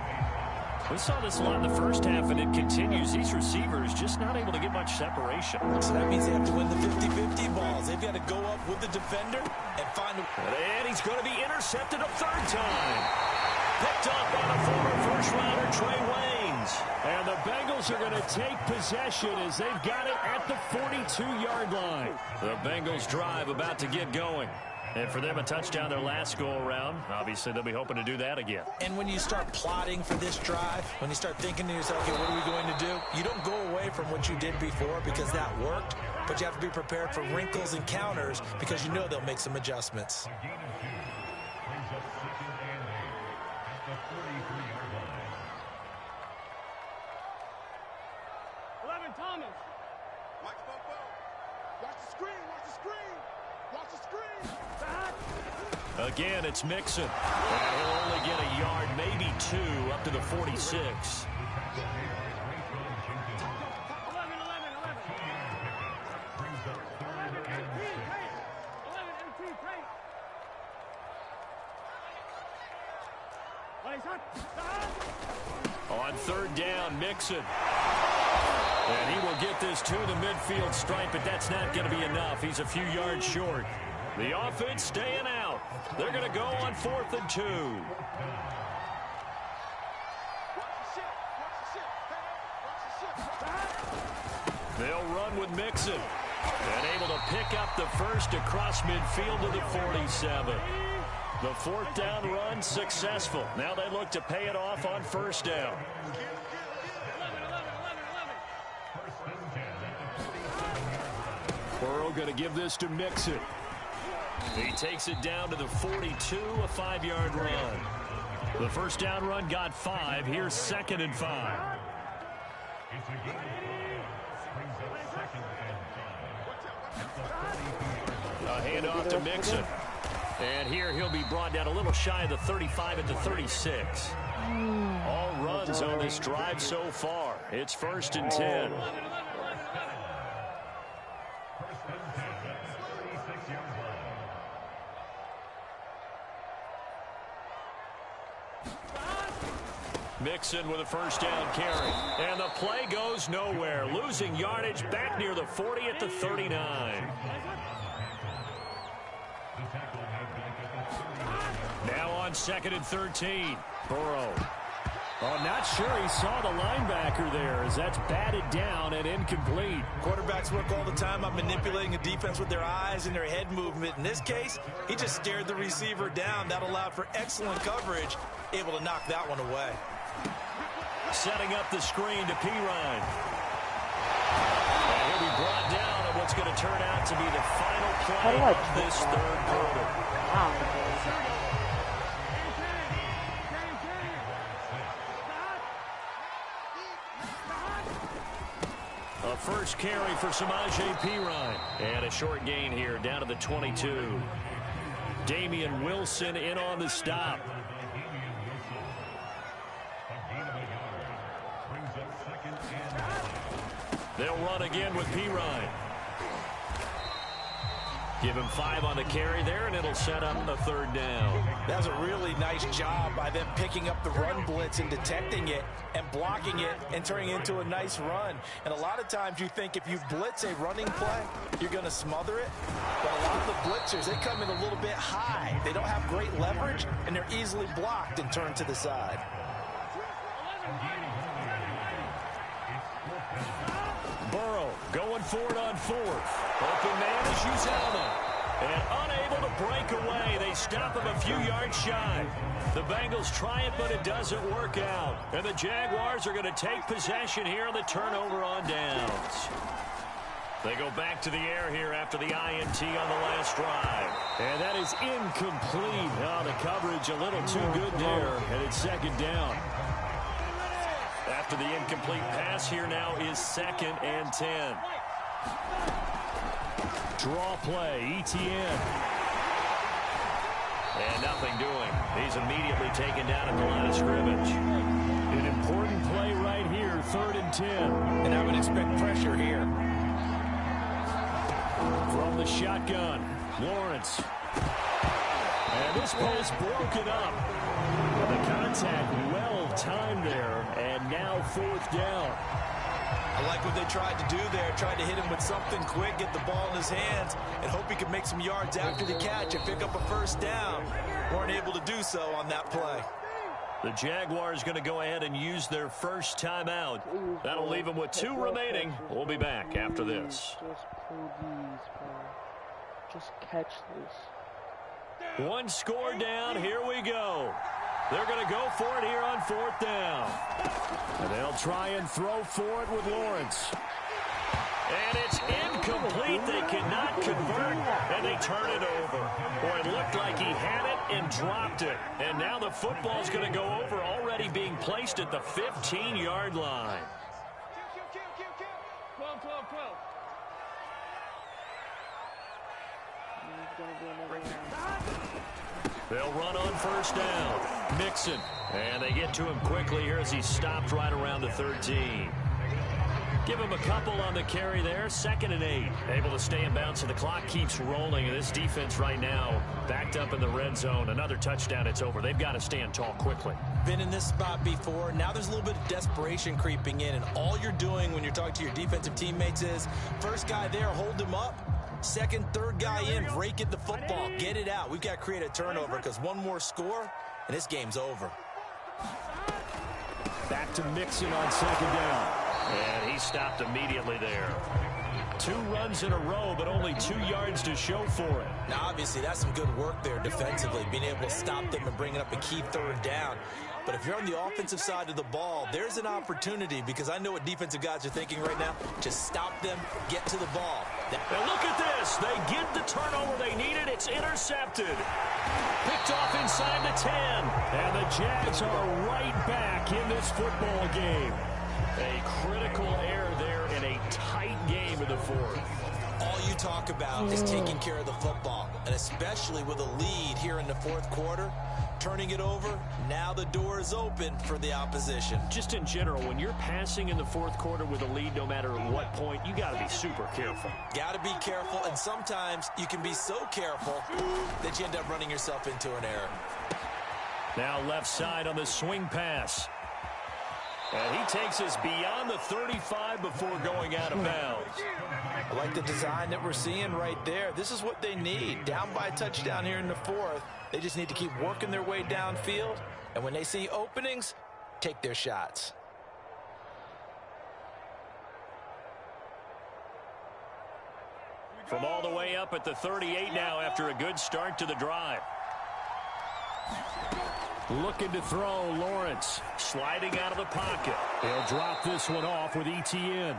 C: We saw this a lot in the first half, and it continues. These receivers just not able to get much separation.
D: So that means they have to win the 50-50 balls. They've got to go up with the defender and find a...
C: And he's going to be intercepted a 3rd time. Picked up by the former first-rounder, Trey Waynes.
F: And the Bengals are going to take possession as they've got it at the 42-yard line.
C: The Bengals drive about to get going. And for them, a touchdown their last go-around. Obviously, they'll be hoping to do that again.
D: And when you start plotting for this drive, when you start thinking to yourself, okay, what are we going to do? You don't go away from what you did before because that worked, but you have to be prepared for wrinkles and counters because you know they'll make some adjustments.
E: Thomas. Watch the screen. Watch the screen. Watch the screen.
C: Again, it's Mixon. And he'll only get a yard, maybe 2, up to the 46.
F: On third down, Mixon. And he will get this to the midfield stripe, but that's not going to be enough. He's a few yards short. The offense staying out. They're going to go on 4th and 2. They'll run with Mixon. And able to pick up the first across midfield to the 47. The 4th down run successful. Now they look to pay it off on 1st down. Burrow going to give this to Mixon. He takes it down to the 42, a 5-yard run. The 1st down run got 5. Here's 2nd and 5. A handoff to Mixon. And here he'll be brought down a little shy of the 35 at the 36. All runs on this drive so far. It's 1st and 10. Mixon with a 1st down carry. And the play goes nowhere. Losing yardage back near the 40 at the 39. Now on 2nd and 13. Burrow. Oh, not sure he saw the linebacker there as that's batted down and incomplete.
D: Quarterbacks work all the time on manipulating a defense with their eyes and their head movement. In this case, he just stared the receiver down. That allowed for excellent coverage, able to knock that one away.
F: Setting up the screen to Pirine. And he'll be brought down at what's going to turn out to be the final play of this 3rd quarter. A first carry for Samaje Pirine. And a short gain here down to the 22. Damian Wilson in on the stop. They'll run again with Pirine. Give him 5 on the carry there, and it'll set up a 3rd down.
D: That was a really nice job by them picking up the run blitz and detecting it and blocking it and turning it into a nice run. And a lot of times you think if you blitz a running play, you're going to smother it. But a lot of the blitzers, they come in a little bit high. They don't have great leverage, and they're easily blocked and turned to the side.
F: Burrow going forward on 4th. Open man is Uzomah. And unable to break away. They stop him a few yards shy. The Bengals try it, but it doesn't work out. And the Jaguars are going to take possession here on the turnover on downs. They go back to the air here after the INT on the last drive. And that is incomplete. Oh, the coverage a little too good there. And it's 2nd down. After the incomplete pass, here now is 2nd and 10. Draw play, Etienne. And nothing doing. He's immediately taken down at the line of scrimmage. An important play right here, 3rd and 10.
D: And I would expect pressure here.
F: From the shotgun, Lawrence. And this post broken up. The contact well timed there, and now 4th down.
D: I like what they tried to do there. Tried to hit him with something quick, get the ball in his hands, and hope he could make some yards after the catch and pick up a 1st down. Weren't able to do so on that play.
F: The Jaguars going to go ahead and use their first timeout. That'll leave them with 2 remaining. We'll be back after this.
B: Just please, bro. Just catch this.
F: 1 score down. Here we go. They're going to go for it here on 4th down. And they'll try and throw for it with Lawrence. And it's incomplete. They cannot convert, and they turn it over. Boy, it looked like he had it and dropped it. And now the football's going to go over, already being placed at the 15-yard line. They'll run on 1st down. Mixon. And they get to him quickly here as he stopped right around the 13. Give him a couple on the carry there. 2nd and 8. Able to stay in bounds, so the clock keeps rolling. And this defense right now backed up in the red zone. Another touchdown, it's over. They've got to stand tall quickly.
D: Been in this spot before. Now there's a little bit of desperation creeping in. And all you're doing when you're talking to your defensive teammates is, first guy there, hold him up. Second, third guy in, rake at the football. Get it out. We've got to create a turnover because one more score, and this game's over.
F: Back to Mixon on 2nd down. And he stopped immediately there. 2 runs in a row, but only 2 yards to show for it.
D: Now, obviously, that's some good work there defensively, being able to stop them and bringing up a key 3rd down. But if you're on the offensive side of the ball, there's an opportunity, because I know what defensive guys are thinking right now. Just stop them, get to the ball.
F: Now look at this. They get the turnover they needed. It's intercepted. Picked off inside the 10. And the Jags are right back in this football game. A critical error there in a tight game in the 4th.
D: All you talk about is taking care of the football, and especially with a lead here in the 4th quarter, turning it over, now the door is open for the opposition.
F: Just in general, when you're passing in the 4th quarter with a lead, no matter at what point, you got to be super careful.
D: Got to be careful, and sometimes you can be so careful that you end up running yourself into an error.
F: Now left side on the swing pass. And he takes us beyond the 35 before going out of bounds.
D: I like the design that we're seeing right there. This is what they need. Down by a touchdown here in the 4th. They just need to keep working their way downfield. And when they see openings, take their shots.
F: From all the way up at the 38 now after a good start to the drive. Looking to throw, Lawrence. Sliding out of the pocket. He'll drop this one off with ETN.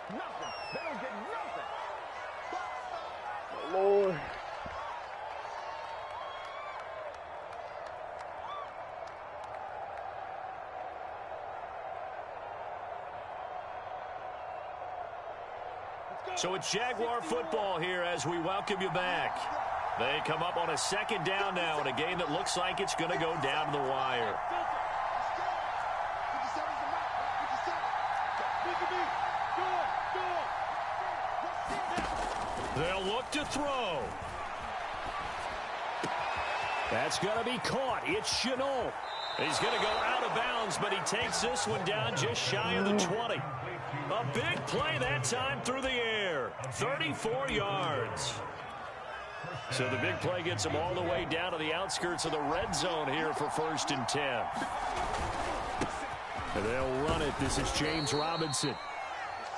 E: Nothing. They don't get nothing.
B: Lord.
F: So it's Jaguar football here as we welcome you back. They come up on a 2nd down now in a game that looks like it's going to go down to the wire. They'll look to throw. That's going to be caught. It's Shenault. He's going to go out of bounds, but he takes this one down just shy of the 20. A big play that time through the air. 34 yards. So the big play gets him all the way down to the outskirts of the red zone here for 1st and 10. And they'll run it. This is James Robinson.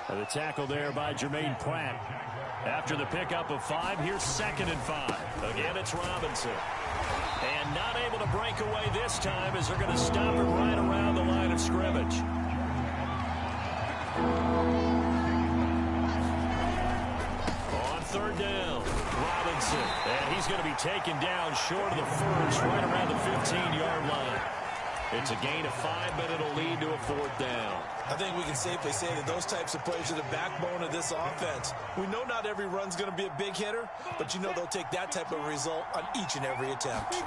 F: And the tackle there by Jermaine Pratt. After the pickup of 5, here's 2nd and 5. Again, it's Robinson. And not able to break away this time as they're going to stop it right around the line of scrimmage. On 3rd down, Robinson. And he's going to be taken down short of the 1st, right around the 15-yard line. It's a gain of 5, but it'll lead to a 4th down.
D: I think we can safely say that those types of plays are the backbone of this offense. We know not every run's going to be a big hitter, but you know they'll take that type of result on each and every attempt.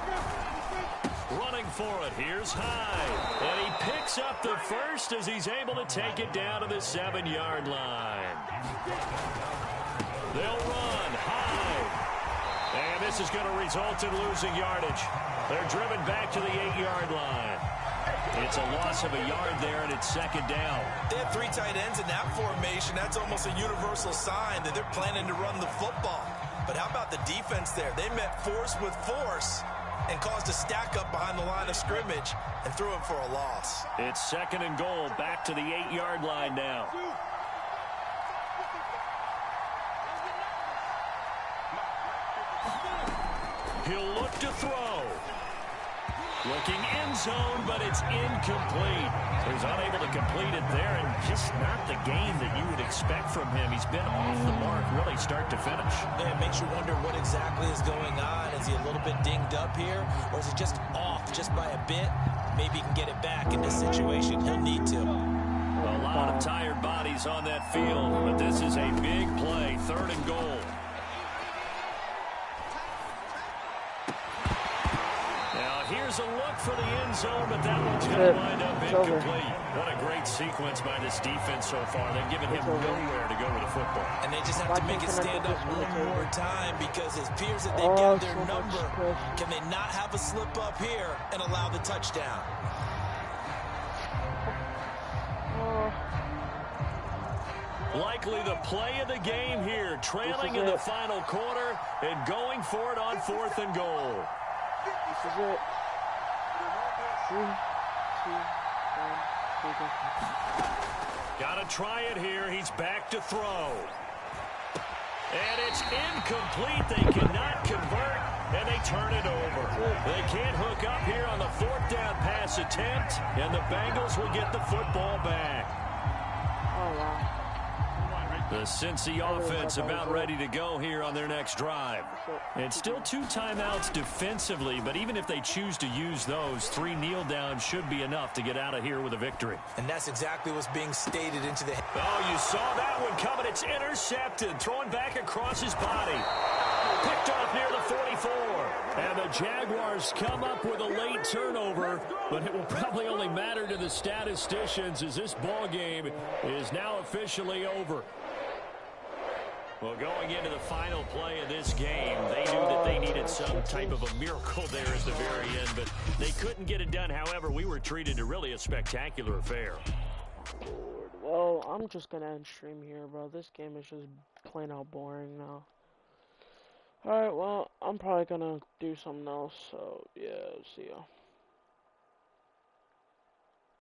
F: Running for it, here's Hyde. And he picks up the 1st as he's able to take it down to the 7-yard line. They'll run, Hyde. And this is going to result in losing yardage. They're driven back to the 8-yard line. It's a loss of a yard there, and it's 2nd down.
D: They have 3 tight ends in that formation. That's almost a universal sign that they're planning to run the football. But how about the defense there? They met force with force and caused a stack up behind the line of scrimmage and threw him for a loss.
F: It's 2nd and goal, back to the 8-yard line now. He'll look to throw. Looking end zone, but it's incomplete. He's unable to complete it there, and just not the game that you would expect from him. He's been off the mark really start to finish.
D: Yeah, it makes you wonder what exactly is going on. Is he a little bit dinged up here, or is he just off just by a bit? Maybe he can get it back in this situation. He'll need to.
F: A lot of tired bodies on that field, but this is a big play, 3rd and goal. Here's There's a look for the end zone, but that one's going to wind up incomplete. What a great sequence by this defense so far. They've given him nowhere to go with the football.
D: And they just have to make it stand up one more time because it appears that they've got their number. Can they not have a slip up here and allow the touchdown?
F: Likely the play of the game here, trailing in the final quarter and going for it on 4th and goal.
B: This is it. 3, 2, 1,
F: Gotta try it here. He's back to throw. And it's incomplete. They cannot convert, and they turn it over. They can't hook up here on the 4th down pass attempt, and the Bengals will get the football back.
B: Oh, wow.
F: The Cincy offense about ready to go here on their next drive. And still 2 timeouts defensively, but even if they choose to use those, 3 kneel downs should be enough to get out of here with a victory.
D: And that's exactly what's being stated into the...
F: Oh, you saw that one coming. It's intercepted. Throwing back across his body. Picked off near the 44. And the Jaguars come up with a late turnover, but it will probably only matter to the statisticians as this ball game is now officially over. Well, going into the final play of this game, they knew that they needed some type of a miracle there at the very end, but they couldn't get it done. However, we were treated to really a spectacular affair.
B: Lord. Well, I'm just going to end stream here, bro. This game is just plain out boring now. Alright, well, I'm probably going to do something else, so yeah, see ya.